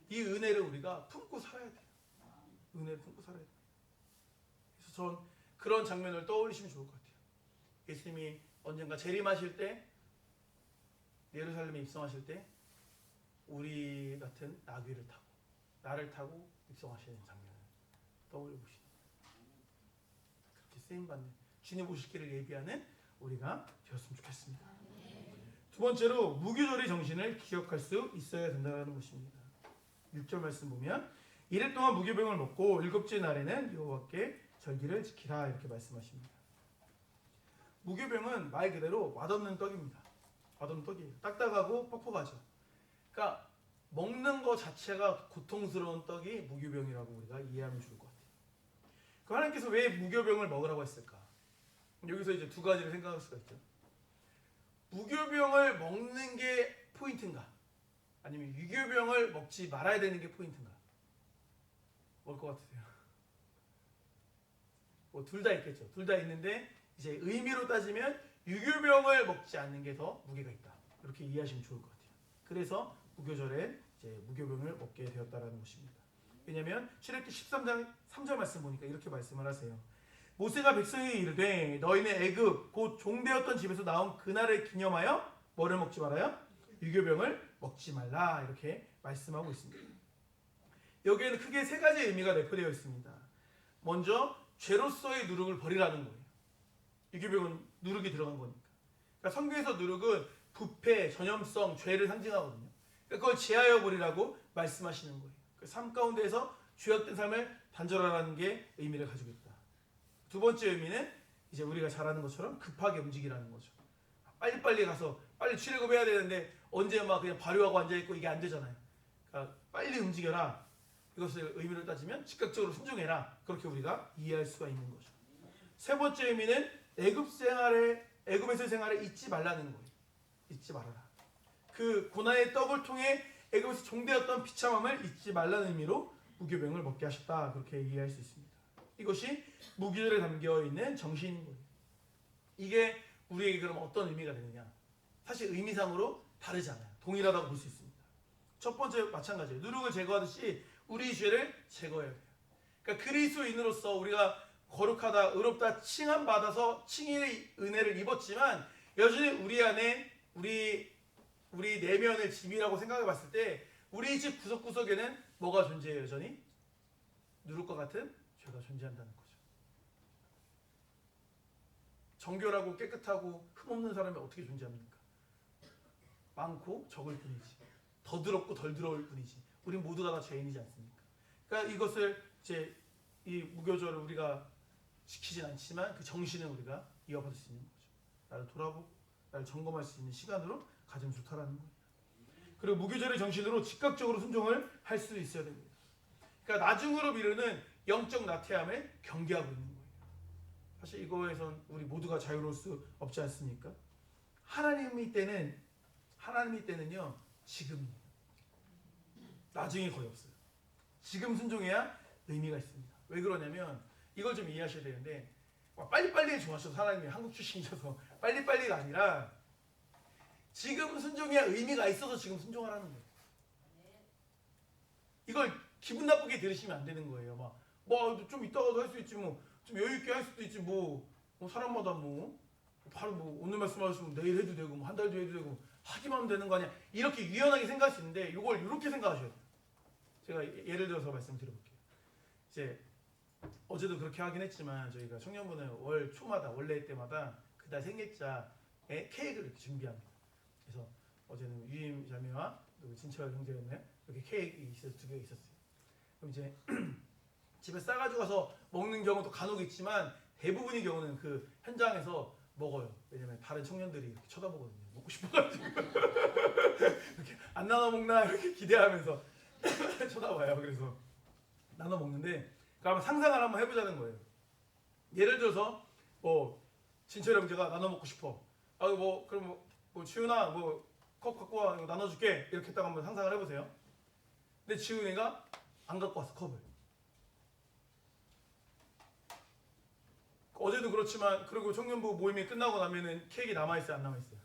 이 은혜를 우리가 품고 살아야 돼요. 은혜를 품고 살아야 돼요. 그래서 전 그런 장면을 떠올리시면 좋을 것 같아요. 예수님이 언젠가 재림하실 때 예루살렘에 입성하실 때 우리 같은 나귀를 타고 나를 타고 입성하시는 장면을 떠올려 보시는 거예요. 그렇게 쓰임받는 주님 오실 길을 예비하는 우리가 되었으면 좋겠습니다. 두 번째로 무교절의 정신을 기억할 수 있어야 된다는 것입니다. 6절 말씀 보면 이래 동안 무교병을 먹고 7째 날에는 여호와께 절기를 지키라 이렇게 말씀하십니다. 무교병은 말 그대로 맛없는 떡입니다. 맛없는 떡이에요. 딱딱하고 뻑뻑하죠. 그러니까 먹는 것 자체가 고통스러운 떡이 무교병이라고 우리가 이해하면 좋을 것 같아요. 그 하나님께서 왜 무교병을 먹으라고 했을까? 여기서 이제 두 가지를 생각할 수가 있죠. 무교병을 먹는 게 포인트인가? 아니면 유교병을 먹지 말아야 되는 게 포인트인가? 뭘 것 같으세요? 뭐 둘 다 있겠죠. 둘 다 있는데 이제 의미로 따지면 유교병을 먹지 않는 게 더 무게가 있다. 이렇게 이해하시면 좋을 것 같아요. 그래서 무교절에 이제 무교병을 먹게 되었다라는 것입니다. 왜냐하면 출애굽기 13장 3절 말씀 보니까 이렇게 말씀을 하세요. 모세가 백성에게 이르되 너희는 애굽 곧 종되었던 집에서 나온 그날을 기념하여 뭐를 먹지 말아요? 유교병을 먹지 말라 이렇게 말씀하고 있습니다. 여기에는 크게 세 가지 의미가 내포되어 있습니다. 먼저 죄로서의 누룩을 버리라는 거예요. 유교병은 누룩이 들어간 거니까. 그러니까 성경에서 누룩은 부패, 전염성, 죄를 상징하거든요. 그러니까 그걸 제하여 버리라고 말씀하시는 거예요. 그 삶 가운데에서 죄악된 삶을 단절하라는 게 의미를 가지고 있다. 두 번째 의미는 이제 우리가 잘 아는 것처럼 급하게 움직이라는 거죠. 빨리빨리 가서 빨리 출애굽해야 되는데 언제 막 그냥 발효하고 앉아있고 이게 안 되잖아요. 그러니까 빨리 움직여라. 이것을 의미를 따지면 즉각적으로 순종해라. 그렇게 우리가 이해할 수가 있는 거죠. 세 번째 의미는 애굽에서의 생활을 잊지 말라는 거예요. 잊지 말아라. 그 고난의 떡을 통해 애굽에서 종되었던 비참함을 잊지 말라는 의미로 무교병을 먹게 하셨다. 그렇게 이해할 수 있습니다. 이것이 무교절에 담겨 있는 정신인 거예요. 이게 우리에게 그럼 어떤 의미가 되느냐? 사실 의미상으로 다르지 않아요. 동일하다고 볼 수 있습니다. 첫 번째 마찬가지예요. 누룩을 제거하듯이 우리 죄를 제거해야 돼요. 그러니까 그리스도인으로서 우리가 거룩하다, 의롭다 칭함 받아서 칭의의 은혜를 입었지만 여전히 우리 안에 우리 내면의 짐이라고 생각해 봤을 때 우리 집 구석구석에는 뭐가 존재해요? 여전히 누를 것 같은 죄가 존재한다는 거죠. 정결하고 깨끗하고 흠없는 사람이 어떻게 존재합니까? 많고 적을 뿐이지. 더 더럽고 덜 더러울 뿐이지. 우리 모두가 다 죄인이지 않습니까? 그러니까 이것을 이제 이 무교절을 우리가 지키진 않지만 그 정신을 우리가 이어받을 수 있는 거죠. 나를 돌아보고 나를 점검할 수 있는 시간으로 가지면 좋다라는 거예요. 그리고 무교절의 정신으로 즉각적으로 순종을 할 수 있어야 됩니다. 그러니까 나중으로 미루는 영적 나태함을 경계하고 있는 거예요. 사실 이거에선 우리 모두가 자유로울 수 없지 않습니까? 하나님이 때는요 지금이에요. 나중이 거의 없어요. 지금 순종해야 의미가 있습니다. 왜 그러냐면 이걸 좀 이해하셔야 되는데 빨리빨리 좋아하셔서 하나님이 한국 출신이셔서 빨리빨리가 아니라 지금 순종해야 의미가 있어서 지금 순종하라는 거예요. 이걸 기분 나쁘게 들으시면 안 되는 거예요. 뭐 좀 이따가도 할 수 있지 뭐 좀 여유 있게 할 수도 있지 뭐 사람마다 바로 오늘 말씀하시면 내일 해도 되고 한 달 뒤에 해도 되고 하기만 하면 되는 거 아니야. 이렇게 유연하게 생각할 수 있는데 이걸 이렇게 생각하셔야 돼요. 제가 예를 들어서 말씀드려볼게요. 이제 어제도 그렇게 하긴 했지만 저희가 청년부는 월 초마다 원래 때마다 그달 생일자에 케이크를 이렇게 준비합니다. 그래서 어제는 유임 자매와 진철 형제였나요? 이렇게 케이크 두 개 있었어요. 그럼 이제 집에 싸가지고 가서 먹는 경우도 간혹 있지만 대부분의 경우는 그 현장에서 먹어요. 왜냐면 다른 청년들이 이렇게 쳐다보거든요. 먹고 싶어가지고 이렇게 안 나눠 먹나 이렇게 기대하면서 쳐다봐요. 그래서 나눠 먹는데 그러면 상상을 한번 해보자는 거예요. 예를 들어서 진철 형제가 나눠 먹고 싶어. 그럼 지훈아 컵 갖고 와 이거 나눠줄게 이렇게 했다가 한번 상상을 해보세요. 근데 지훈이가 안 갖고 왔어 컵을. 어제도 그렇지만 그리고 청년부 모임이 끝나고 나면은 케이크 남아있어요 안 남아있어요?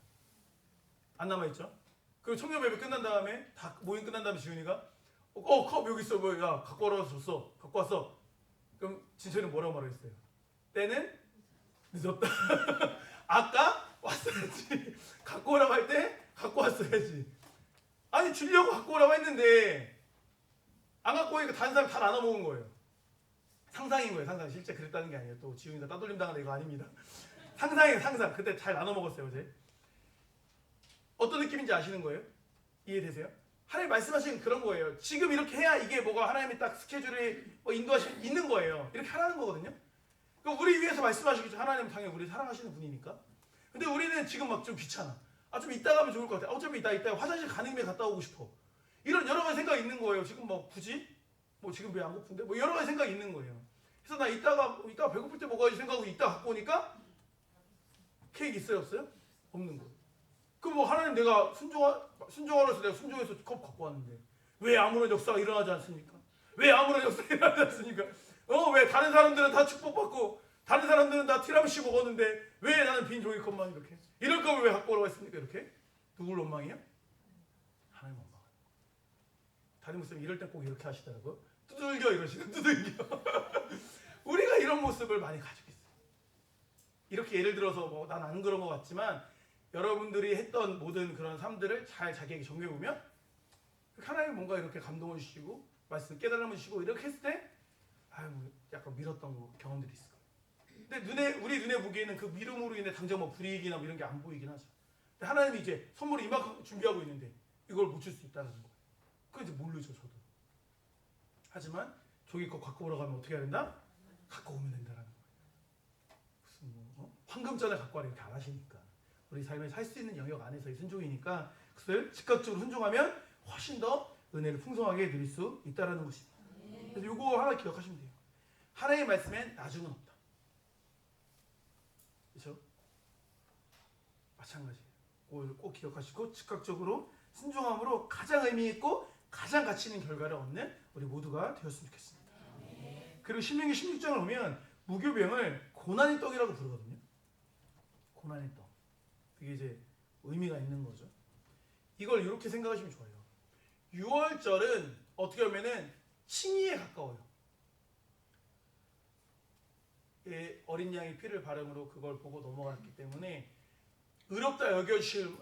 안 남아있죠? 그리고 청년부 예배 끝난 다음에 다 모임 끝난 다음에 지훈이가 컵 여기 있어 야 갖고 오라고 줬어 갖고 왔어. 그럼 진철이는 뭐라고 말했어요? 때는 늦었다. 아까 왔어야지. 갖고 오라고 할 때 갖고 왔어야지. 아니 주려고 갖고 오라고 했는데 안 갖고 오니까 다른 사람 다 나눠 먹은 거예요. 상상인 거예요. 상상. 실제 그랬다는 게 아니에요. 또 지훈이가 따돌림 당하는 이거 아닙니다. 상상이에요. 상상. 그때 잘 나눠 먹었어요. 어제. 어떤 느낌인지 아시는 거예요? 이해되세요? 하나님 말씀하시는 그런 거예요. 지금 이렇게 해야 이게 뭐가 하나님이 딱 스케줄에 인도하시 있는 거예요. 이렇게 하라는 거거든요. 그럼 우리 위해서 말씀하시겠죠. 하나님 당연히 우리 사랑하시는 분이니까. 근데 우리는 지금 막 좀 귀찮아. 좀 이따 가면 좋을 것 같아. 어차피 이따 화장실 가는 김에 갔다 오고 싶어. 이런 여러 가지 생각이 있는 거예요. 지금 굳이? 지금 배 안 고픈데? 여러 가지 생각이 있는 거예요. 그래서 나 이따가 배고플 때 먹어야지 생각하고 이따 갖고 오니까 케이크 있어요? 없어요? 없는 거예요. 그럼 하나님 내가 순종하라 해서 내가 순종해서 컵 갖고 왔는데 왜 아무런 역사가 일어나지 않습니까? 왜 아무런 역사가 일어나지 않습니까? 왜 다른 사람들은 다 축복받고 다른 사람들은 다 티라미수 먹었는데 왜 나는 빈 종이컵만 이렇게 이럴 거면 왜 갖고 오라고 했습니까? 이렇게 누굴 원망이야? 하나님 원망. 다른 목사님 이럴 때 꼭 이렇게 하시더라고요. 두들겨 이러시는 두들겨. 우리가 이런 모습을 많이 가지고 있어요. 이렇게 예를 들어서 난 안 그런 것 같지만 여러분들이 했던 모든 그런 삶들을 잘 자기에게 정리해 보면 하나님 뭔가 이렇게 감동을 주시고 말씀 깨달음을 주시고 이렇게 했을 때 약간 밀었던 경험들이 있을 거예요. 근데 우리 눈에 보기에는 그 미움으로 인해 당장 불이익이나 이런 게 안 보이긴 하죠. 근데 하나님이 이제 선물을 이만큼 준비하고 있는데 이걸 못 줄 수 있다는 거예요. 그거 이제 모르죠 저도. 하지만 종이컵 갖고 오라고 하면 어떻게 해야 된다? 갖고 오면 된다는 거예요. 무슨 황금전을 갖고 와라 이렇게 안 하시니까. 우리 삶에 살 수 있는 영역 안에서의 순종이니까 그것을 즉각적으로 순종하면 훨씬 더 은혜를 풍성하게 누릴 수 있다는 것입니다. 그래서 이거 하나 기억하시면 돼요. 하나님의 말씀엔 나중은 없다. 그렇죠? 마찬가지예요. 그걸 꼭 기억하시고 즉각적으로 순종함으로 가장 의미 있고 가장 가치 있는 결과를 얻는 우리 모두가 되었으면 좋겠습니다. 그리고 신명기 16장을 보면 무교병을 고난의 떡이라고 부르거든요. 고난의 떡. 그게 이제 의미가 있는 거죠. 이걸 이렇게 생각하시면 좋아요. 6월절은 어떻게 보면은 칭의에 가까워요. 어린 양의 피를 바름으로 그걸 보고 넘어갔기 때문에 의롭다 여겨주시는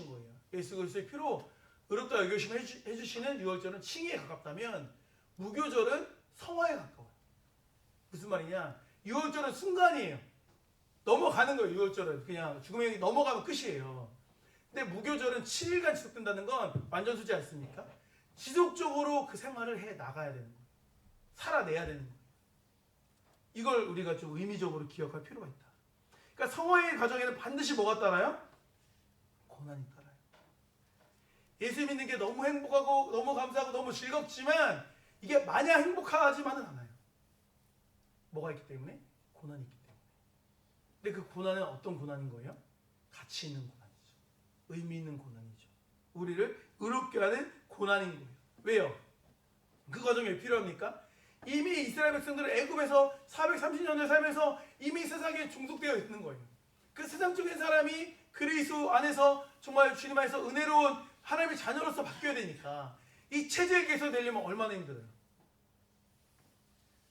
거예요. 예수 그리스도의 피로 의롭다 여겨주시는 유월절은 칭의에 가깝다면 무교절은 성화에 가까워요. 무슨 말이냐? 유월절은 순간이에요. 넘어가는 거예요. 유월절은 그냥 죽음의 영이 넘어가면 끝이에요. 근데 무교절은 7일간 지속된다는 건 완전수지 않습니까? 지속적으로 그 생활을 해 나가야 되는 거예요. 살아내야 되는 거예요. 이걸 우리가 좀 의미적으로 기억할 필요가 있다. 그러니까 성화의 과정에는 반드시 뭐가 따라요? 고난이 따라요. 예수 믿는 게 너무 행복하고 너무 감사하고 너무 즐겁지만 이게 마냥 행복하지만은 않아요. 뭐가 있기 때문에? 고난이 있기 때문에. 근데 그 고난은 어떤 고난인 거예요? 가치 있는 고난이죠. 의미 있는 고난이죠. 우리를 의롭게 하는 고난인 거예요. 왜요? 그 과정이 왜 필요합니까? 이미 이스라엘 백성들은 애굽에서 430년을 살면서 이미 세상에 중독되어 있는 거예요. 그 세상적인 사람이 그리스도 안에서 정말 주님 안에서 은혜로운 하나님의 자녀로서 바뀌어야 되니까 이 체질 개선되려면 얼마나 힘들어요.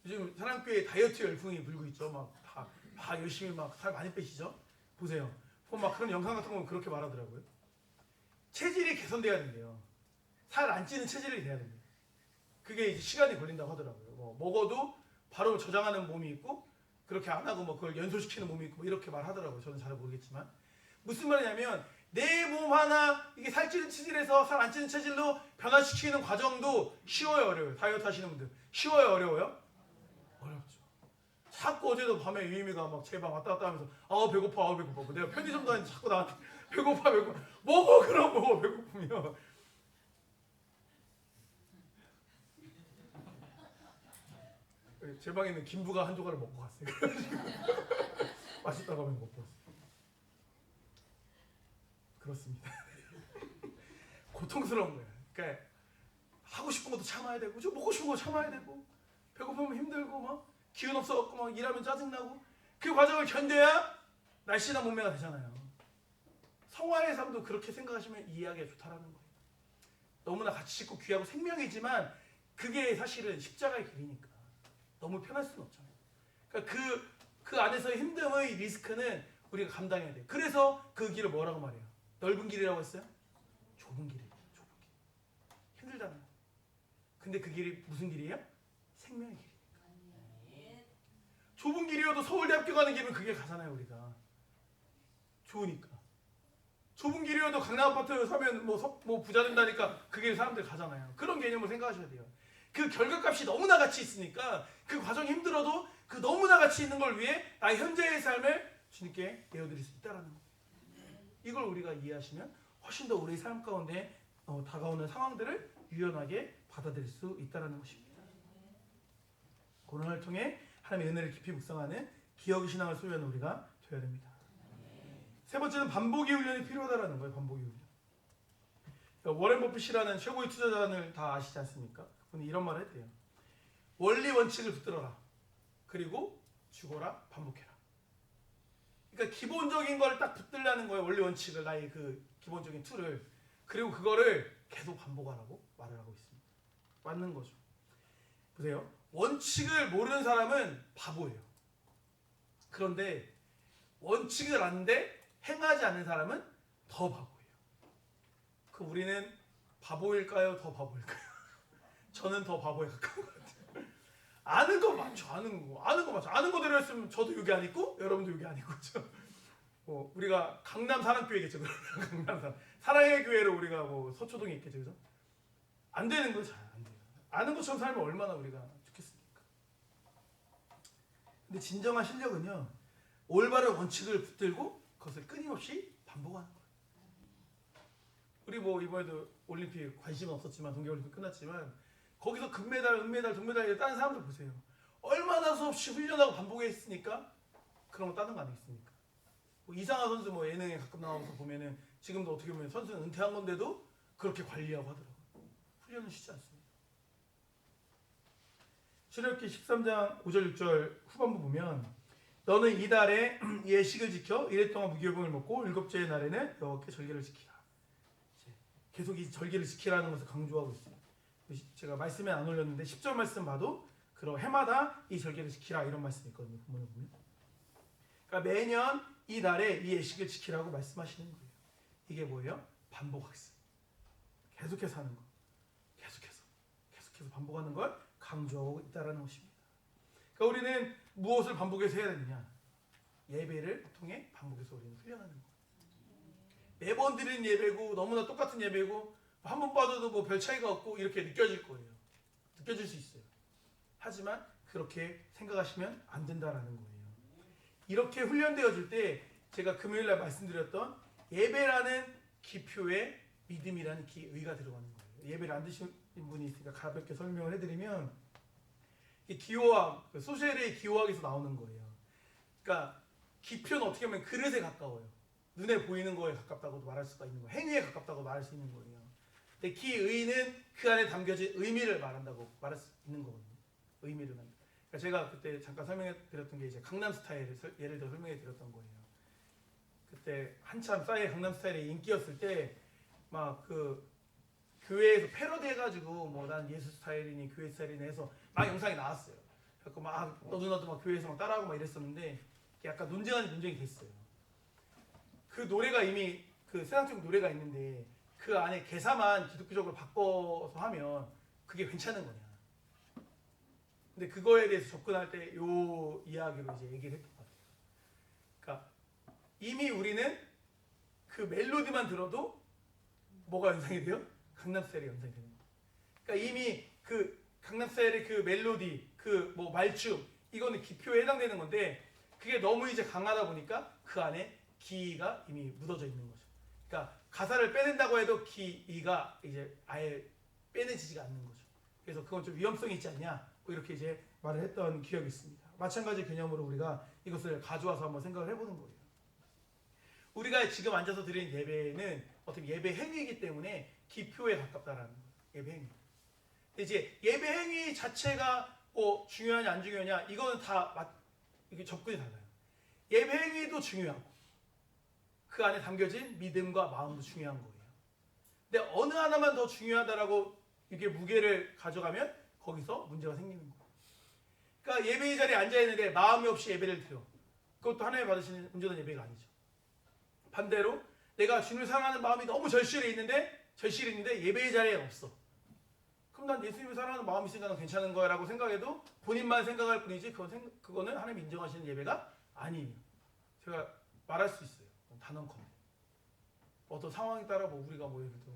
요즘 사랑교회 다이어트 열풍이 불고 있죠. 다 열심히 막 살 많이 빼시죠. 보세요. 막 그런 영상 같은 거 보면 그렇게 말하더라고요. 체질이 개선돼야 된대요. 살 안 찌는 체질이 돼야 됩니다. 그게 이제 시간이 걸린다고 하더라고요. 먹어도 바로 저장하는 몸이 있고 그렇게 안 하고 그걸 연소시키는 몸이 있고 이렇게 말하더라고요. 저는 잘 모르겠지만 무슨 말이냐면 내 몸 하나 이게 살찌는 체질에서 살 안 찌는 체질로 변화시키는 과정도 쉬워요, 어려워요? 다이어트 하시는 분들 쉬워요, 어려워요? 어렵죠. 자꾸 어제도 밤에 유미가 막 제 방 왔다 갔다 하면서 배고파 내가 편의점도 아닌데 자꾸 나한테 배고파 먹어 그럼 먹어 배고프면. 제 방에 있는 김부가 한 조각을 먹고 갔어요. 맛있다고 하면 먹고 왔어요. 그렇습니다. 고통스러운 거예요. 그러니까 하고 싶은 것도 참아야 되고 좀 먹고 싶은 거 참아야 되고 배고프면 힘들고 기운 없어갖고 일하면 짜증나고 그 과정을 견뎌야 날씬한 몸매가 되잖아요. 성화의 삶도 그렇게 생각하시면 이해하기가 좋다라는 거예요. 너무나 가치 있고 귀하고 생명이지만 그게 사실은 십자가의 길이니까 너무 편할 수는 없잖아요. 그러니까 그 안에서의 힘듦의 리스크는 우리가 감당해야 돼요. 그래서 그 길을 뭐라고 말해요? 넓은 길이라고 했어요? 좁은 길이에요. 좁은 길. 힘들다는 거. 근데 그 길이 무슨 길이에요? 생명의 길이니까. 좁은 길이어도 서울대학교 가는 길은 그게 가잖아요. 우리가. 좋으니까. 좁은 길이어도 강남 아파트 사면 부자 된다니까 그 길 사람들 가잖아요. 그런 개념을 생각하셔야 돼요. 그 결과값이 너무나 가치 있으니까 그 과정이 힘들어도 그 너무나 가치 있는 걸 위해 나의 현재의 삶을 주님께 내어드릴 수 있다는 거예요. 이걸 우리가 이해하시면 훨씬 더 우리 삶 가운데 다가오는 상황들을 유연하게 받아들일 수 있다는 것입니다. 고난을 통해 하나님의 은혜를 깊이 묵상하는 기억의 신앙을 소유하는 우리가 되어야 됩니다. 세 번째는 반복의 훈련이 필요하다는 거예요. 반복의 훈련. 워렌 버핏이라는 최고의 투자자를 다 아시지 않습니까? 그분이 이런 말을 했대요. 원리 원칙을 붙들어라. 그리고 죽어라. 반복해라. 그러니까 기본적인 걸 딱 붙들라는 거예요. 원리 원칙을 나의 그 기본적인 툴을. 그리고 그거를 계속 반복하라고 말을 하고 있습니다. 맞는 거죠. 보세요. 원칙을 모르는 사람은 바보예요. 그런데 원칙을 아는데 행하지 않는 사람은 더 바보예요. 그 우리는 바보일까요? 더 바보일까요? 저는 더 바보에 가까운 것 같아요. 아는 거 맞죠. 아는 거 맞죠. 아는 거대로 했으면 저도 여기 안 있고 여러분도 여기 안 있고 그렇죠. 우리가 강남 사랑교회겠죠. 강남 사랑의 교회로 우리가 서초동에 있겠죠. 그죠? 안 되는 거 잘 안 돼요. 아는 것처럼 살면 얼마나 우리가 좋겠습니까? 근데 진정한 실력은요. 올바른 원칙을 붙들고 그것을 끊임없이 반복하는 거예요. 우리 이번에도 올림픽 관심은 없었지만 동계올림픽 끝났지만 거기서 금메달, 은메달, 동메달 따는 사람들 보세요. 얼마나 수없이 훈련하고 반복했으니까 그런 거 따는 거 아니겠습니까? 이상한 선수 예능에 가끔 나와서 보면은 지금도 어떻게 보면 선수는 은퇴한 건데도 그렇게 관리하고 하더라고요. 훈련은 쉽지 않습니다. 출애굽기 13장 5절 6절 후반부 보면 너는 이달에 예식을 지켜 이래 동안 무교병을 먹고 일곱째의 날에는 여호와께 절기를 지키라. 계속 이 절기를 지키라는 것을 강조하고 있어요. 제가 말씀에 안 올렸는데 10절 말씀 봐도 그럼 해마다 이 절기를 지키라 이런 말씀이 있거든요. 본문에 보면. 그러니까 매년 이 날에 이 예식을 지키라고 말씀하시는 거예요. 이게 뭐예요? 반복학습. 계속해서 하는 거. 계속해서 반복하는 걸 강조하고 있다는 것입니다. 그러니까 우리는 무엇을 반복해서 해야 되느냐? 예배를 통해 반복해서 우리는 훈련하는 거. 매번 드리는 예배고 너무나 똑같은 예배고 한 번 봐도 뭐 별 차이가 없고 이렇게 느껴질 거예요. 느껴질 수 있어요. 하지만 그렇게 생각하시면 안 된다라는 거예요. 이렇게 훈련되어질 때 제가 금요일날 말씀드렸던 예배라는 기표에 믿음이라는 기의가 들어가는 거예요. 예배를 안 드신 분이 있으니까 가볍게 설명을 해드리면 기호학, 소셜의 기호학에서 나오는 거예요. 그러니까 기표는 어떻게 보면 그릇에 가까워요. 눈에 보이는 거에 가깝다고도 말할 수가 있는 거예요. 행위에 가깝다고 말할 수 있는 거예요. 근데 기의는 그 안에 담겨진 의미를 말한다고 말할 수 있는 거거든요. 의미를 말한다. 그러니까 제가 그때 잠깐 설명해 드렸던 게 이제 강남 스타일을 예를 들어 설명해 드렸던 거예요. 그때 한참 싸이의 강남 스타일이 인기였을 때 막 그 교회에서 패러디 해가지고 뭐 난 예수 스타일이니 교회 스타일이니 해서 막 영상이 나왔어요. 그래서 막 너도 막 교회에서 막 따라하고 막 이랬었는데 약간 논쟁이 됐어요. 그 노래가 이미 그 세상적 노래가 있는데 그 안에 개사만 기독교적으로 바꿔서 하면 그게 괜찮은 거냐. 근데 그거에 대해서 접근할 때 요 이야기로 이제 얘기를 했던 것 같아요. 그러니까 이미 우리는 그 멜로디만 들어도 뭐가 연상이 돼요? 강남스타일이 연상이 되는 거예요. 그러니까 이미 그 강남스타일의 그 멜로디, 그 뭐 말춤 이거는 기표에 해당되는 건데 그게 너무 이제 강하다 보니까 그 안에 기가 이미 묻어져 있는 거죠. 그러니까 가사를 빼낸다고 해도 기가 이제 아예 빼내지지가 않는 거죠. 그래서 그건 좀 위험성이 있지 않냐 뭐 이렇게 이제 말을 했던 기억이 있습니다. 마찬가지 개념으로 우리가 이것을 가져와서 한번 생각을 해보는 거예요. 우리가 지금 앉아서 드리는 예배는 어떻게 예배 행위이기 때문에 기표에 가깝다라는 거예요. 예배 행위. 근데 이제 예배 행위 자체가 뭐 중요하냐 안 중요하냐 이거는 다 이게 접근이 달라요. 예배 행위도 중요하고 그 안에 담겨진 믿음과 마음도 중요한 거예요. 근데 어느 하나만 더 중요하다라고 이게 무게를 가져가면 거기서 문제가 생기는 거예요. 그러니까 예배의 자리에 앉아 있는데 마음이 없이 예배를 드려. 그것도 하나님 받으시는 온전한 예배가 아니죠. 반대로 내가 주님을 사랑하는 마음이 너무 절실해 있는데 예배의 자리에 없어. 그럼 난 예수님을 사랑하는 마음이 있으니까 괜찮은 거야 라고 생각해도 본인만 생각할 뿐이지 그거는 하나님 인정하시는 예배가 아니에요. 제가 말할 수 있어요. 단언컨대. 어떤 상황에 따라 뭐 우리가 뭐 예를 들어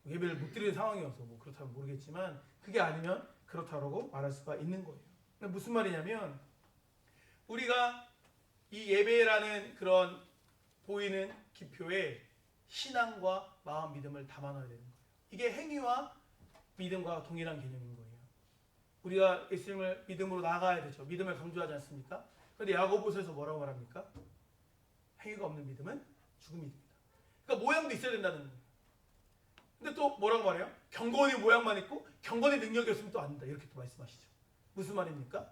예배를 못 드리는 상황이어서 뭐 그렇다면 모르겠지만 그게 아니면 그렇다라고 말할 수가 있는 거예요. 근데 무슨 말이냐면 우리가 이 예배라는 그런 보이는 기표에 신앙과 마음, 믿음을 담아넣어야 되는 거예요. 이게 행위와 믿음과 동일한 개념인 거예요. 우리가 예수님을 믿음으로 나아가야 되죠. 믿음을 강조하지 않습니까? 그런데 야고보서에서 뭐라고 말합니까? 행위가 없는 믿음은 죽은 믿음이다. 그러니까 모양도 있어야 된다는 거예요. 근데 또 뭐라고 말해요? 경건의 모양만 있고 경건의 능력이 없으면 또 안 된다. 이렇게 또 말씀하시죠. 무슨 말입니까?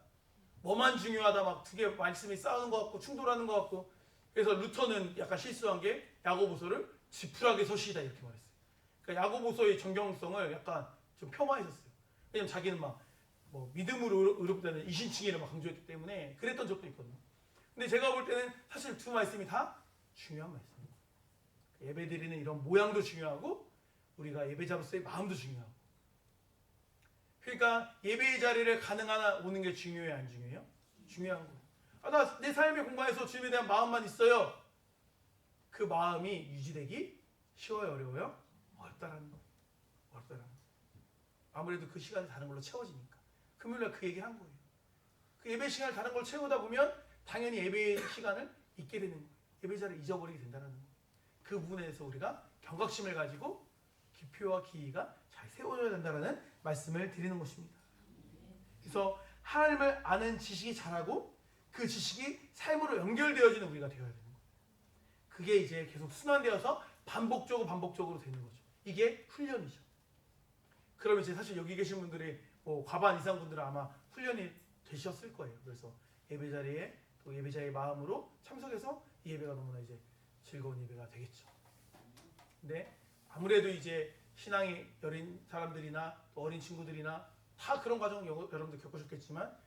뭐만 중요하다 막 두 개 말씀이 싸우는 것 같고 충돌하는 것 같고 그래서 루터는 약간 실수한 게 야고보서를 지푸라기 서시이다 이렇게 말했어요. 그러니까 야고보서의 정경성을 약간 좀 폄하했었어요. 왜냐면 자기는 막 뭐 믿음으로 의롭다는 이신칭의를 막 강조했기 때문에 그랬던 적도 있거든요. 근데 제가 볼 때는 사실 두 말씀이 다 중요한 말씀이에요. 예배드리는 이런 모양도 중요하고 우리가 예배자로서의 마음도 중요하고 그러니까 예배의 자리를 가능하나 오는 게 중요해요? 안 중요해요? 중요한 거예요. 나 내 삶의 공간에서 주님에 대한 마음만 있어요. 그 마음이 유지되기 쉬워요? 어려워요? 어렵다라는 거예요. 어렵다라는 거예요. 아무래도 그 시간이 다른 걸로 채워지니까. 금요일날 그 얘기를 한 거예요. 그 예배 시간을 다른 걸 채우다 보면 당연히 예배 시간을 잊게 되는 거예요. 예배 자리를 잊어버리게 된다는 거예요. 그 부분에 대해서 우리가 경각심을 가지고 기표와 기의가 잘 세워져야 된다는 말씀을 드리는 것입니다. 그래서 하나님을 아는 지식이 자라고 그 지식이 삶으로 연결되어지는 우리가 되어야 되는 거예요. 그게 이제 계속 순환되어서 반복적으로 되는 거죠. 이게 훈련이죠. 그러면 이제 사실 여기 계신 분들이 뭐 과반 이상 분들은 아마 훈련이 되셨을 거예요. 그래서 예배 자리에 또 예배자의 마음으로 참석해서 이 예배가 너무나 이제 즐거운 예배가 되겠죠. 근데 아무래도 이제 신앙이 여린 사람들이나 또 어린 친구들이나 다 그런 과정 여러분들 겪으셨겠지만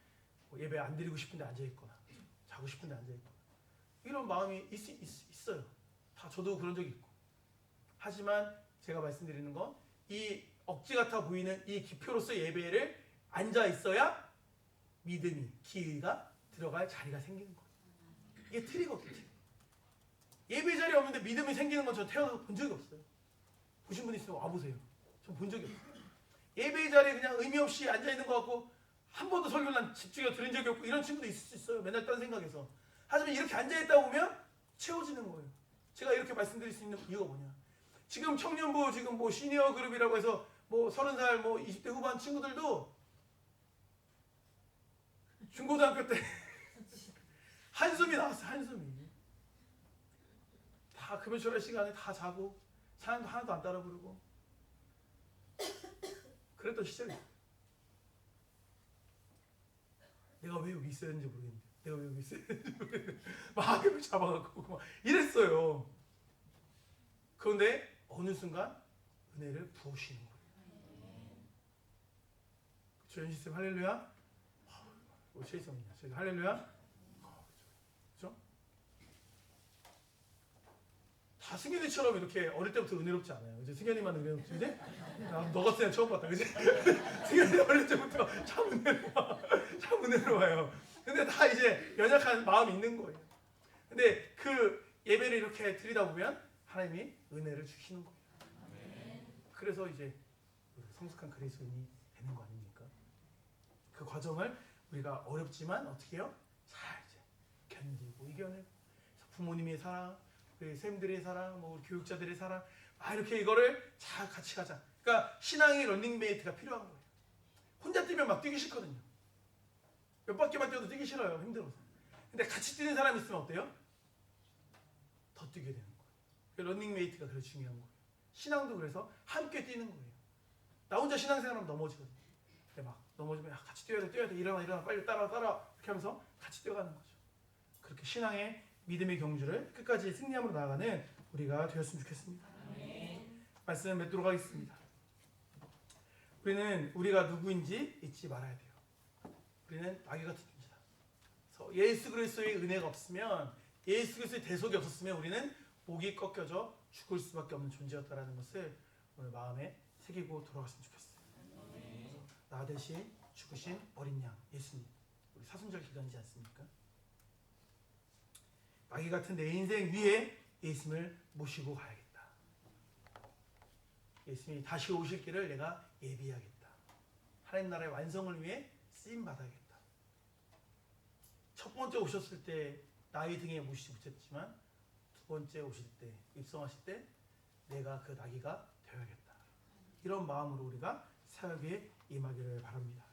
뭐 예배 안 드리고 싶은데 앉아있거나 자고 싶은데 앉아있거나 이런 마음이 있어요. 다 저도 그런 적이 있고. 하지만 제가 말씀드리는 건 이 억지 같아 보이는 이 기표로서의 예배를 앉아 있어야 믿음이, 기의가 들어갈 자리가 생기는 거예요. 이게 틀이거든요. 예배 자리 없는데 믿음이 생기는 건 저 태어나서 본 적이 없어요. 보신 분 있으면 와보세요. 전 본 적이 없어요. 예배 자리에 그냥 의미 없이 앉아 있는 것 같고 한 번도 설교를 난 집중해서 들은 적이 없고 이런 친구도 있을 수 있어요. 맨날 딴 생각에서. 하지만 이렇게 앉아 있다 보면 채워지는 거예요. 제가 이렇게 말씀드릴 수 있는 이유가 뭐냐? 지금 청년부 지금 뭐 시니어 그룹이라고 해서 뭐 30살 뭐 20대 후반 친구들도 중고등학교 때 한숨이 나왔어요. 한숨이. 다 금요철의 시간에 다 자고 사연도 하나도 안 따라 부르고 그랬던 시절이 있어요. 내가 왜 여기 있어야 되는지 모르겠는데 내가 왜 여기 있어야 되는지 모르겠는데 막 악을 잡아갖고 막 이랬어요. 그런데 어느 순간 은혜를 부으시는 거예요. 그렇죠? 연시쌤 할렐루야. 뭐 최희성이냐 저희 할렐루야. 그렇죠? 다 승현이처럼 이렇게 어릴 때부터 은혜롭지 않아요. 이제 승현이만 은혜롭지. 너 같은 애 처음 봤다, 그지? 승현이 어릴 때부터 참 은혜로워요. 근데 다 이제 연약한 마음이 있는 거예요. 근데 그 예배를 이렇게 드리다 보면 하나님이 은혜를 주시는 거예요. 그래서 이제 성숙한 그리스도인이 되는 거 아닙니까? 그 과정을 우리가 어렵지만 어떻게 해요? 잘 이제 견디고 이겨내고 부모님의 사랑, 우리 쌤들의 사랑, 뭐 우리 교육자들의 사랑, 이렇게 이거를 잘 같이 가자. 그러니까 신앙의 런닝메이트가 필요한 거예요. 혼자 뛰면 막 뛰기 싫거든요. 몇 바퀴만 뛰어도 뛰기 싫어요. 힘들어서. 근데 같이 뛰는 사람이 있으면 어때요? 더 뛰게 되는 거예요. 런닝메이트가 그래서 중요한 거예요. 신앙도 그래서 함께 뛰는 거예요. 나 혼자 신앙생활하면 넘어지거든요. 근데 막 넘어지면 같이 뛰어야 돼 일어나 빨리 따라 이렇게 하면서 같이 뛰어가는 거죠. 그렇게 신앙의 믿음의 경주를 끝까지 승리함으로 나아가는 우리가 되었으면 좋겠습니다. 말씀 맺도록 하겠습니다. 우리는 우리가 누구인지 잊지 말아야 돼요. 우리는 나귀 같은 존재다. 그래서 예수 그리스도의 은혜가 없으면, 예수 그리스도의 대속이 없었으면 우리는 목이 꺾여져 죽을 수밖에 없는 존재였다라는 것을 오늘 마음에 새기고 돌아갔으면 좋겠어요. 나 대신 죽으신 어린 양 예수님, 우리 사순절 기간이지 않습니까? 나귀 같은 내 인생 위에 예수님을 모시고 가야겠다. 예수님이 다시 오실 길을 내가 예비하겠다. 하나님 나라의 완성을 위해 쓰임 받아야겠다. 첫 번째 오셨을 때 나의 등에 모시지 못했지만 두 번째 오실 때, 입성하실 때 내가 그 나귀가 되어야겠다. 이런 마음으로 우리가 사역에 임하기를 바랍니다.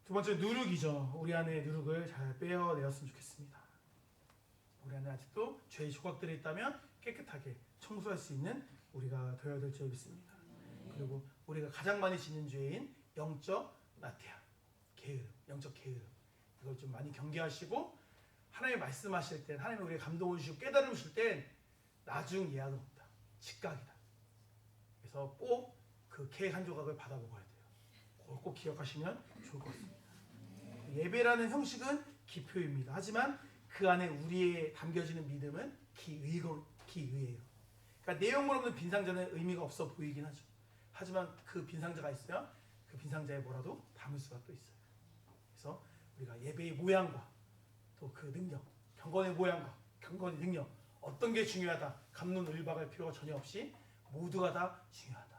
두 번째 누룩이죠. 우리 안에 누룩을 잘 빼어내었으면 좋겠습니다. 우리 안에 아직도 죄의 조각들이 있다면 깨끗하게 청소할 수 있는 우리가 되어야 될 줄 믿습니다. 그리고 우리가 가장 많이 짓는 죄인 영적 나태함, 게으름, 영적 게으름, 이걸 좀 많이 경계하시고 하나님 말씀하실 때, 하나님 우리의 감동을 주시고 깨달음을 주실 때 나중 예약은 없다, 즉각이다. 그래서 꼭 그 케이크 한 조각을 받아 먹어야 돼요. 그걸 꼭 기억하시면 좋을 것 같습니다. 예배라는 형식은 기표입니다. 하지만 그 안에 우리의 담겨지는 믿음은 기의예요. 그러니까 내용물 없는 빈상자는 의미가 없어 보이긴 하죠. 하지만 그 빈상자가 있어야 그 빈상자에 뭐라도 담을 수가 또 있어요. 그래서 우리가 예배의 모양과 또 그 능력, 경건의 모양과 경건의 능력, 어떤 게 중요하다, 갑론을박할 필요가 전혀 없이 모두가 다 중요하다.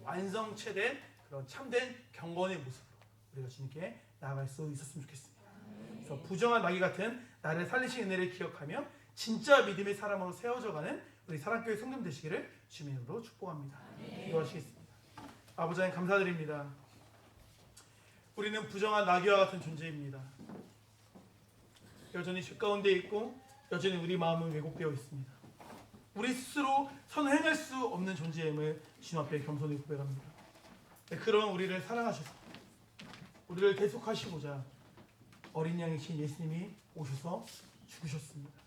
완성체된 그런 참된 경건의 모습으로 우리가 주님께 나아갈 수 있었으면 좋겠습니다. 그래서 부정한 나귀 같은 나를 살리신 은혜를 기억하며 진짜 믿음의 사람으로 세워져가는 우리 사랑교회 성도님 되시기를 주님의 이름으로 축복합니다. 기도하시겠습니다. 아버지 하나님 감사드립니다. 우리는 부정한 나귀와 같은 존재입니다. 여전히 죄 가운데 있고 여전히 우리 마음은 왜곡되어 있습니다. 우리 스스로 선행할 수 없는 존재임을 주님 앞에 겸손히 고백합니다. 그런 우리를 사랑하셔서 우리를 대속하시고자 어린 양이신 예수님이 오셔서 죽으셨습니다.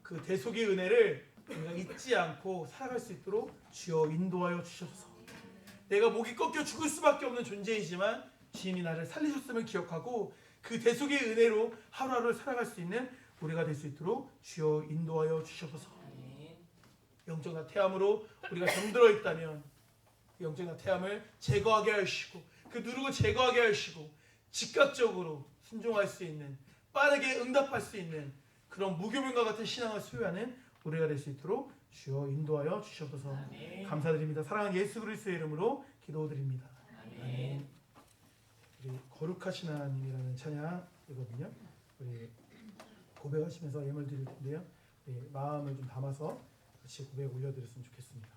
그 대속의 은혜를 우리가 잊지 않고 살아갈 수 있도록 주여 인도하여 주셔서 내가 목이 꺾여 죽을 수밖에 없는 존재이지만 주님이 나를 살리셨음을 기억하고 그 대속의 은혜로 하루하루를 살아갈 수 있는 우리가 될 수 있도록 주여 인도하여 주시옵소서. 영적 나태함으로 우리가 병들어 있다면 그 영적 나태함을 제거하게 하시고 그 누르고 제거하게 하시고 즉각적으로 순종할 수 있는, 빠르게 응답할 수 있는 그런 무교병과 같은 신앙을 소유하는 우리가 될 수 있도록 주여 인도하여 주시옵소서. 감사드립니다. 사랑하는 예수 그리스도의 이름으로 기도드립니다. 아멘. 우리 거룩하신 하나님이라는 찬양이거든요. 우리 고백하시면서 예물 드릴 텐데요. 우리 마음을 좀 담아서 같이 고백 올려드렸으면 좋겠습니다.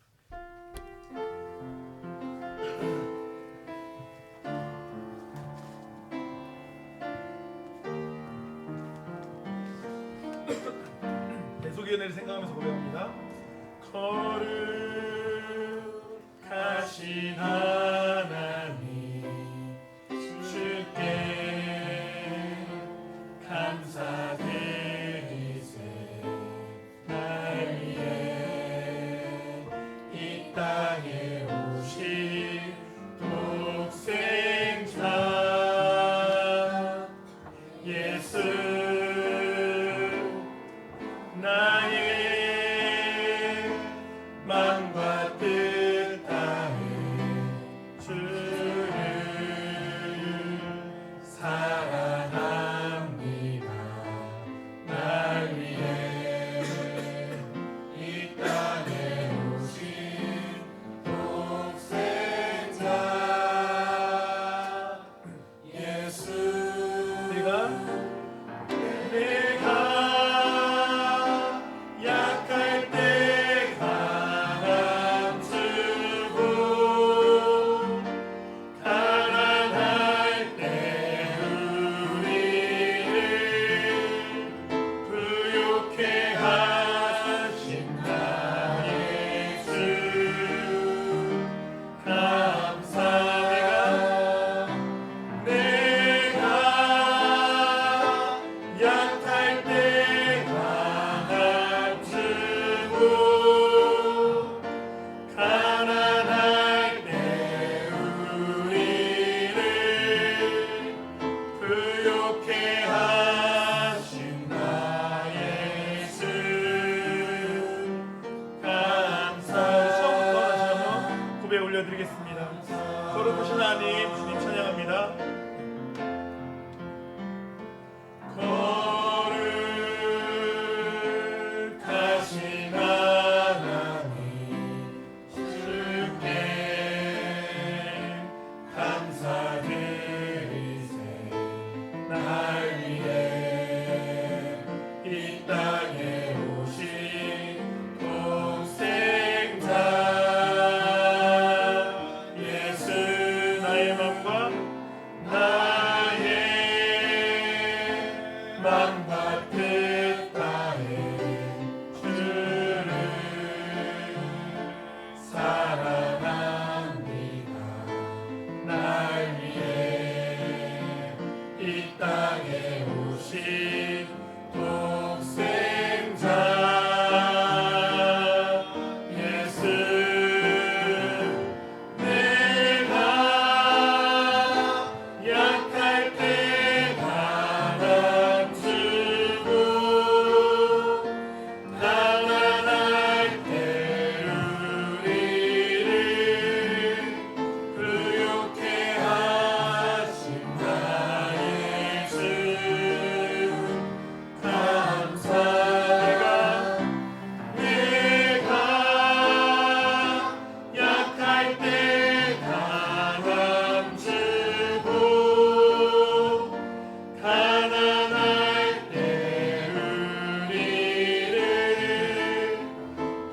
대속의 은혜를 생각하면서 고백합니다. 거룩하신 하나님 주께 감사드리세. 날 위해 이 땅에 오신 독생자 예수 나의 마음과 뜻 다해 주를 사랑합니다. 날 위해 이 땅에 오신 독생자 예수 내가 약할 때 강함 주고 가난할 때 우리를 부욕해 하신 나 예수 감사합니다. 내가 약할 때 강함 주고 가난할 때 우리를 부욕해 하신 나 예수 감사합니다. 처음부터 다시 한번 고백 올려드리겠습니다. 거룩하신 하나님 주님 찬양합니다. 거룩하신 하나님 주께 감사드리세. 날 위해 이 땅에 오신 독생자 예수 나의 맘과 뜻 다해 주를 사랑합니다. 날 위해 이 땅에 오신 독생자 예수 내가 약할 때 강함 주고 가난할 때 우리를 부욕해 하신 나 예수 감사합니다. 내가 약할 때 강함 주고 가난할 때 우리를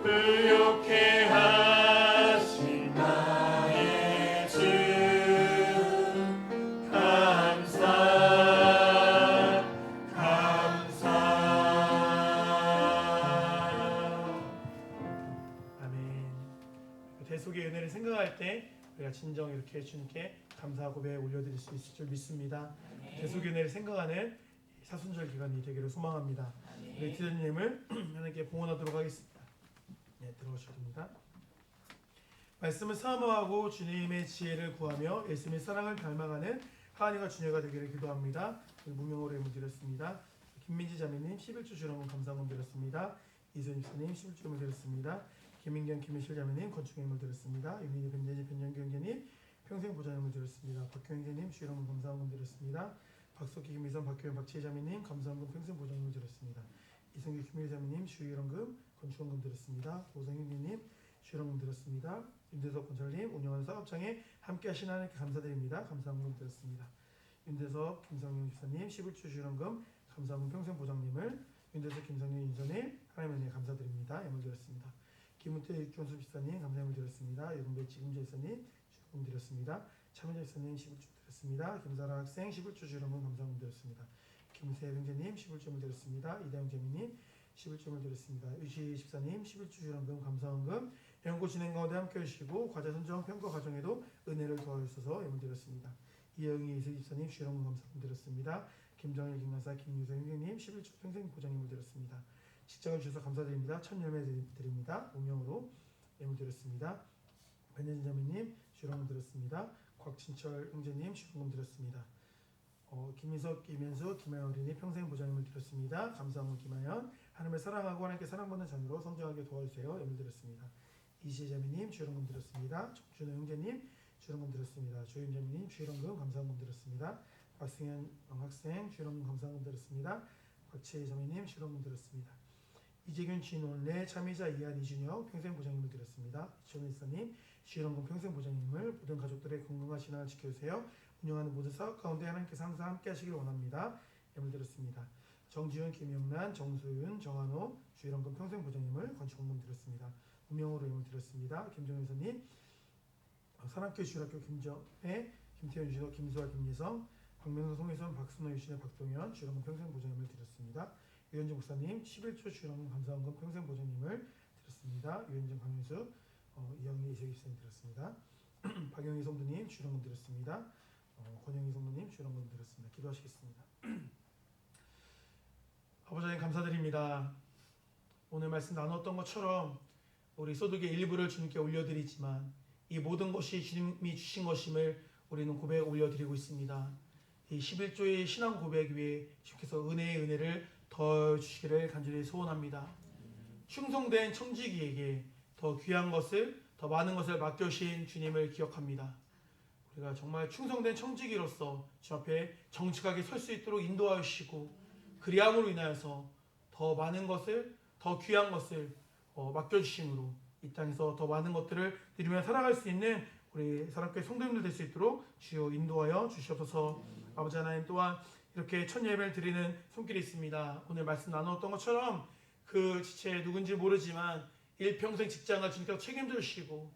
부욕해 하신 나 예수 감사 아멘. 대속의 은혜를 생각할 때 우리가 진정 이렇게 주님께 감사 고백 올려드릴 수 있을 줄 믿습니다. 대속의 은혜를 생각하는 사순절 기간이 되기를 소망합니다. 우리 기자님을 하나님께 봉헌하도록 하겠습니다. 네, 들어오셔도 됩니다. 말씀을 사모하고 주님의 지혜를 구하며 예수님의 사랑을 닮아가는 하은이가 주녀가 되기를 기도합니다. 무명으로 예물 드렸습니다. 김민지 자매님 11주 주령은 감사금 드렸습니다. 이소임 집사님 11주 예물 드렸습니다. 김민경 김민실 자매님 건축 예물 드렸습니다. 유민희 변재지 변영규 형제님 평생 보장 예물 드렸습니다. 박효영 형제님 주령은 감사금 드렸습니다. 박석희 김미선 박효영 박지혜 자매님 감사금 평생 보장 예물 드렸습니다. 이성규 김일 자매님 주일원금 건축원금 드렸습니다. 오성윤 형제님 주일원금 드렸습니다. 윤대석 권사님 운영하는 사업장에 함께 하신 하나님께 감사드립니다. 감사원금 드렸습니다. 윤대석 김성윤 집사님 11주 주일원금 감사원금 평생 보장님을 윤대석 김성윤 인선일 하나님 은혜 감사드립니다. 예물 드렸습니다. 김은태 육경수 집사님 감사예물 드렸습니다. 유금배 지금재 집사님 주일원금 드렸습니다. 차민재 집사님 11주 드렸습니다. 김사라 학생 11주 주일원금 감사원금 드렸습니다. 김세 형제님 11주를 드렸습니다. 이다영 재민님 11주를 드렸습니다. 유시 집사님 11주 주일원금 감사원금 연구 진행 가운데 함께 하시고 과제 선정 평가 과정에도 은혜를 도와주셔서 예물 드렸습니다. 이영희 이세 집사님 주일원금 감사원금 드렸습니다. 김정일 김간사 김유서 형제님 11주 평생 보장 예물 드렸습니다. 직장을 주셔서 감사드립니다. 첫 열매 드립니다. 운명으로 예물 드렸습니다. 변현진 자매님 주일원금 드렸습니다. 곽진철 형제님 주일원금 드렸습니다. 김민석, 김현수, 김하연 어린이 평생 보장임을 드렸습니다. 감사합니다. 김하연 하나님을 사랑하고 하나님께 사랑받는 자녀로 성장하게 도와주세요. 예물 드렸습니다. 이시자매님 주일원금 드렸습니다. 정준호 형제님 주일원금 드렸습니다. 조임자매님 주일원금 감사원금 드렸습니다. 박승현 학생 주일원금 감사원금 드렸습니다. 박채희 자매님 주일원금 드렸습니다. 이재균 진원래 참여자 이한 이준혁 평생 보장임을 드렸습니다. 이천원 일사님 주일원금 평생 보장임을 모든 가족들의 건강한 신앙을 지켜주세요. 운영하는 모든 사업 가운데 하나님께서 항상 함께 하시길 원합니다. 예물 드렸습니다. 정지훈, 김영란, 정수윤, 정한호 주일원금 평생 보장임을 건축원금 드렸습니다. 운명으로 예물 드렸습니다. 김정현 선님 사랑교회 주일학교 김정혜, 김태현 주석, 김수아, 김예성, 박명선, 송혜선, 박순호, 유신혜, 박동현 주일원금 평생 보장임을 드렸습니다. 유현정 목사님 11주 주일원금 감사원금 평생 보장임을 드렸습니다. 유현정, 강윤수, 이영희, 이세기 집사님 드렸습니다. 박영희 성도님 주일원금 드렸습니다. 권영희 성도님 주일원금 드렸습니다. 기도하시겠습니다. 아버지 하나님 감사드립니다. 오늘 말씀 나눴던 것처럼 우리 소득의 일부를 주님께 올려드리지만 이 모든 것이 주님이 주신 것임을 우리는 고백 올려드리고 있습니다. 이 11조의 신앙 고백 위에 주께서 은혜의 은혜를 더 주시기를 간절히 소원합니다. 충성된 청지기에게 더 귀한 것을 더 많은 것을 맡겨주신 주님을 기억합니다. 우리가 정말 충성된 청지기로서 주 앞에 정직하게 설 수 있도록 인도하여 주시고 그리함으로 인하여서 더 많은 것을 더 귀한 것을 맡겨주심으로 이 땅에서 더 많은 것들을 누리며 살아갈 수 있는 우리 사랑교회 성도님들 될 수 있도록 주여 인도하여 주시옵소서. 아버지 하나님 또한 이렇게 첫 예배를 드리는 손길이 있습니다. 오늘 말씀 나누었던 것처럼 그 지체 누군지 모르지만 일평생 직장을 주님께서 책임져 주시고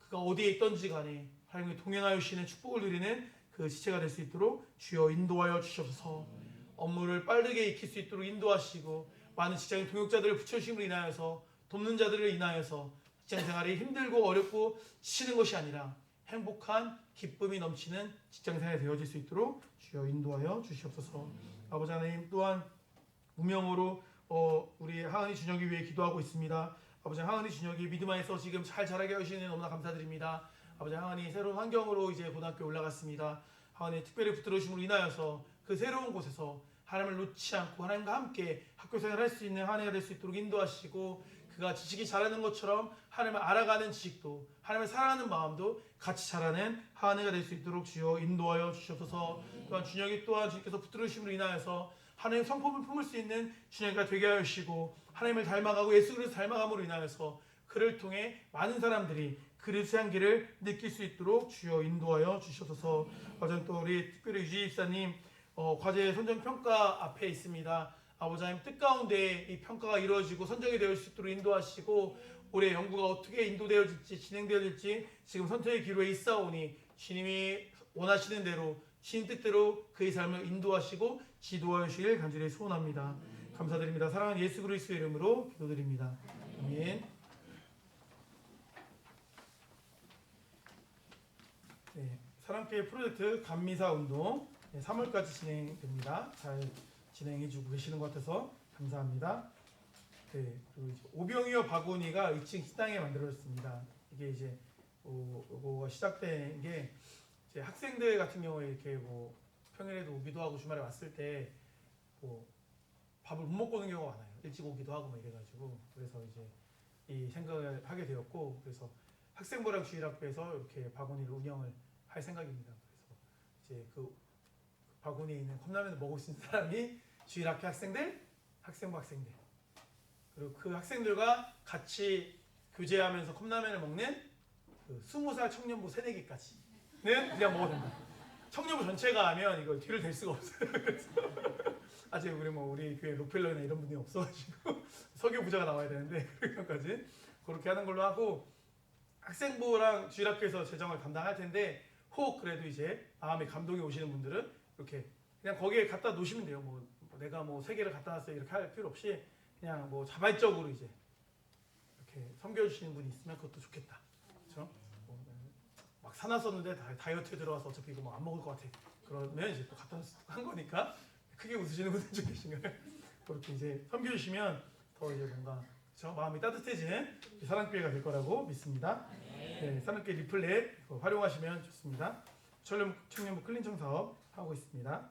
그가 어디에 있던지 간에 하나님이 동행하여 주시는 축복을 누리는 그 지체가 될 수 있도록 주여 인도하여 주시옵소서. 업무를 빠르게 익힐 수 있도록 인도하시고 많은 직장인 동역자들을 붙여주심으로 인하여서 돕는 자들을 인하여서 직장생활이 힘들고 어렵고 지치는 것이 아니라 행복한 기쁨이 넘치는 직장생활이 되어질 수 있도록 주여 인도하여 주시옵소서. 아버지 하나님 또한 무명으로 우리 하은이 준혁이 위해 기도하고 있습니다. 아버지 하은이 준혁이 믿음 안에서 지금 잘 자라게 하시는 너무나 감사드립니다. 아버지 하은이 새로운 환경으로 이제 고등학교에 올라갔습니다. 하은이 특별히 붙들어주심으로 인하여서 그 새로운 곳에서 하나님을 놓지 않고 하나님과 함께 학교생활을 할 수 있는 한 해가 될 수 있도록 인도하시고 그가 지식이 자라는 것처럼 하나님을 알아가는 지식도 하나님을 사랑하는 마음도 같이 자라는 한 해가 될 수 있도록 주여 인도하여 주시옵소서. 또한 준혁이 또한 주님께서 붙들으심으로 인하여서 하나님 성품을 품을 수 있는 준혁이가 되게 하여 주시고 하나님을 닮아가고 예수 그리스도 닮아감으로 인하여서 그를 통해 많은 사람들이 그리스도의 향기를 느낄 수 있도록 주여 인도하여 주시옵소서. 어제 또 우리 특별히 유지 집사님 과제 선정 평가 앞에 있습니다. 아버지 하나님 뜻 가운데 이 평가가 이루어지고 선정이 되어 수 있도록 인도하시고 올해 연구가 어떻게 인도되어질지 진행되어질지 지금 선택의 기로에 있사오니 주님이 원하시는 대로 주님 뜻대로 그의 삶을 인도하시고 지도하여 주시길 간절히 소원합니다. 감사드립니다. 사랑하는 예수 그리스도의 이름으로 기도드립니다. 아멘. 네, 사랑교회 프로젝트 감미사 운동 3월까지 진행됩니다. 잘 진행해주고 계시는 것 같아서 감사합니다. 네, 그리고 오병이어 바구니가 2층 식당에 만들어졌습니다. 이게 이제 요거가 시작된 게 이제 학생들 같은 경우에 이렇게 뭐 평일에도 오기도 하고 주말에 왔을 때 뭐 밥을 못 먹고 오는 경우가 많아요. 일찍 오기도 하고 막 이래가지고 그래서 이제 이 생각을 하게 되었고 그래서 학생부랑 주일학교에서 이렇게 바구니를 운영을 할 생각입니다. 그래서 이제 그 바구니에 있는 컵라면을 먹을 수 있는 사람이 주일학교 학생들, 학생부 학생들 그리고 그 학생들과 같이 교제하면서 컵라면을 먹는 그 20살 청년부 새내기까지는 그냥 먹어도 된다. 청년부 전체가 하면 이거 뒤를 댈 수가 없어요. 그래서 아직 우리 교회 록펠러나 이런 분이 없어가지고 석유 부자가 나와야 되는데 그런까지 그렇게 하는 걸로 하고 학생부랑 주일학교에서 재정을 담당할 텐데 혹 그래도 이제 마음에 감동이 오시는 분들은 이렇게 그냥 거기에 갖다 놓으시면 돼요. 뭐 내가 뭐 3개를 갖다 놨어요 이렇게 할 필요 없이 그냥 뭐 자발적으로 이제 이렇게 섬겨주시는 분이 있으면 그것도 좋겠다. 그렇죠? 막 사놨었는데 다이어트에 들어와서 어차피 이거 뭐 안 먹을 것 같아. 그러면 이제 또 갖다 한 거니까 크게 웃으시는 분들 좀 계신가요? 그렇게 이제 섬겨주시면 더 이제 뭔가 그렇죠? 마음이 따뜻해지는 사랑교회가 될 거라고 믿습니다. 네, 사랑교회 리플렛 활용하시면 좋습니다. 청년부 클린청 사업 하고 있습니다.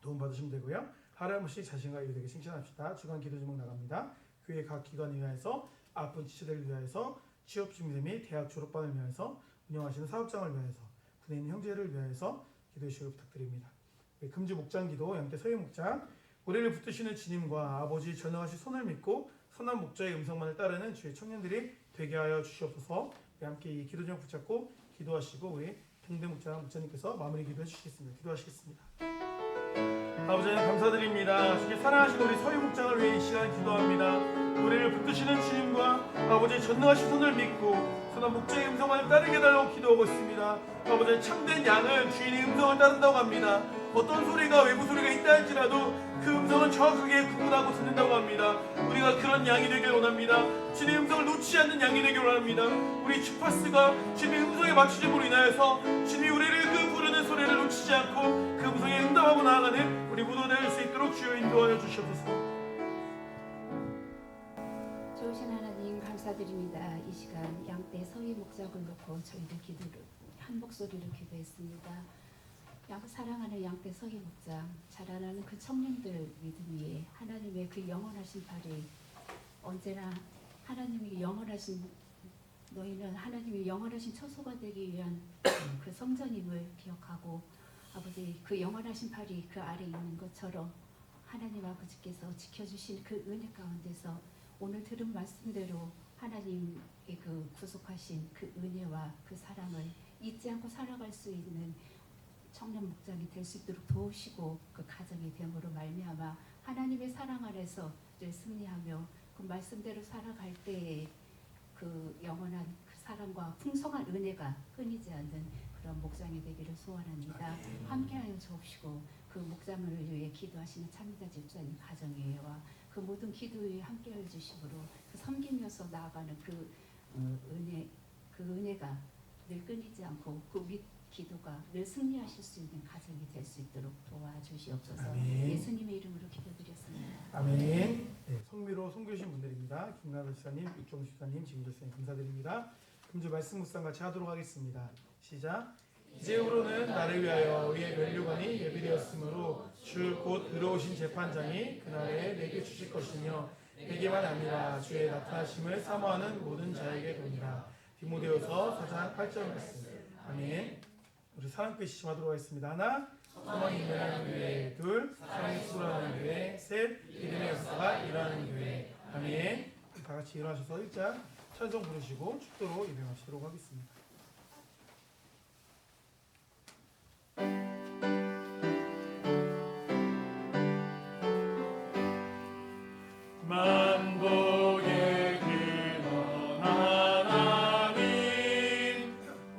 도움 받으시면 되고요. 하루에 한 번씩 자신과 이웃에게 칭찬합시다. 주간 기도 제목 나갑니다. 교회 각 기관을 위하여서 아픈 지체들을 위하여서 취업 준비 및 대학 졸업반을 위하여서 운영하시는 사업장을 위하여서 군에 있는 형제를 위하여서 기도해 주시길 부탁드립니다. 네, 금주 목장 기도 양떼 서희 목장 우리를 붙드시는 주님과 아버지 전능하신 손을 믿고 선한 목자의 음성만을 따르는 주의 청년들이 되게 하여 주시옵소서. 함께 이 기도 제목 붙잡고 기도하시고 우리 동대 목자님께서 마무리 기도해 주시겠습니다. 기도하시겠습니다. 아버지 하나님 감사드립니다. 주께 사랑하신 우리 서희 목장을 위해 이 시간 기도합니다. 우리를 붙드시는 주님과 아버지의 전능하신 손을 믿고 선한 목자의 음성만을 따르게 달라고 기도하고 있습니다. 아버지 참된 양은 주인의 음성을 따른다고 합니다. 어떤 소리가 외부 소리가 있다 할지라도 그 음성은 정확하게 구분하고 듣는다고 합니다. 우리가 그런 양이 되길 원합니다. 주님의 음성을 놓치지 않는 양이 되길 원합니다. 우리 주파수가 주님의 음성에 맞추심으로 인하여서 주님이 우리를 그 부르는 소리를 놓치지 않고 그 음성에 응답하고 나아가는 우리 모두 될 수 있도록 주여 인도하여 주시옵소서. 좋으신 하나님 감사드립니다. 이 시간 양떼 서희 목적을 놓고 저희들 기도를 한 목소리로 기도했습니다. 사랑하는 양떼 서희 목장, 자라나는 그 청년들 믿음 위에 하나님의 그 영원하신 팔이 언제나 하나님이 영원하신 너희는 하나님이 영원하신 처소가 되기 위한 그 성전임을 기억하고 아버지 그 영원하신 팔이 그 아래에 있는 것처럼 하나님 아버지께서 지켜주신 그 은혜 가운데서 오늘 들은 말씀대로 하나님의 그 구속하신 그 은혜와 그 사랑을 잊지 않고 살아갈 수 있는 청년 목장이 될 수 있도록 도우시고 그 가정이 됨으로 말미암아 하나님의 사랑 안에서 늘 승리하며 그 말씀대로 살아갈 때에 그 영원한 그 사랑과 풍성한 은혜가 끊이지 않는 그런 목장이 되기를 소원합니다. 함께하여 주옵시고 그 목장을 위해 기도하시는 참여자 집사님 가정회와 그 모든 기도에 함께하여 주심으로 그 섬기면서 나아가는 그 은혜가 늘 끊이지 않고 그 기도가 늘 승리하실 수 있는 가정이 될 수 있도록 도와주시옵소서. 아멘. 예수님의 이름으로 기도드렸습니다. 아멘. 네, 성미로 선교신 분들입니다. 김나도 지사님, 육종수 지사님, 지금도 지사님 감사드립니다. 금주 말씀 묵상 같이 하도록 하겠습니다. 시작. 이제후로는 나를 위하여 의의 면류관이 예비되었으므로 주 곧 들어오신 재판장이 그날에 내게 주실 것이며 내게만 아니라 주의 나타나심을 사모하는 모든 자에게 돕니다. 디모데후서 4장 8절 말씀. 아멘. 우리 사랑교회 시침하도록 하겠습니다. 하나, 소망이 일어나는 교회. 둘, 사랑이 수고하는 교회. 셋, 믿음의 역사가 일어나는 교회. 아멘. 다 같이 일어나셔서 일장 찬송 부르시고 축도로 임명하시도록 하겠습니다. 만복의 근원 하나님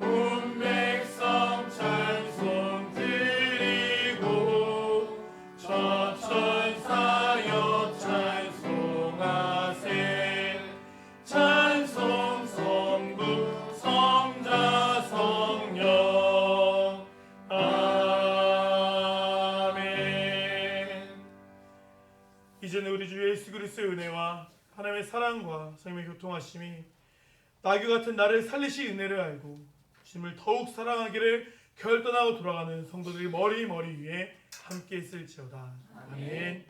온 백성 찬송 드리고 천천사여 찬송하세 찬송 성부 성자 성령 아멘. 이제는 우리 주 예수 그리스도의 은혜와 하나님의 사랑과 성령의 교통하심이 나귀 같은 나를 살리시 은혜를 알고 주님을 더욱 사랑하기를 결단하고 돌아가는 성도들이 머리 위에 함께 있을지어다. 아멘.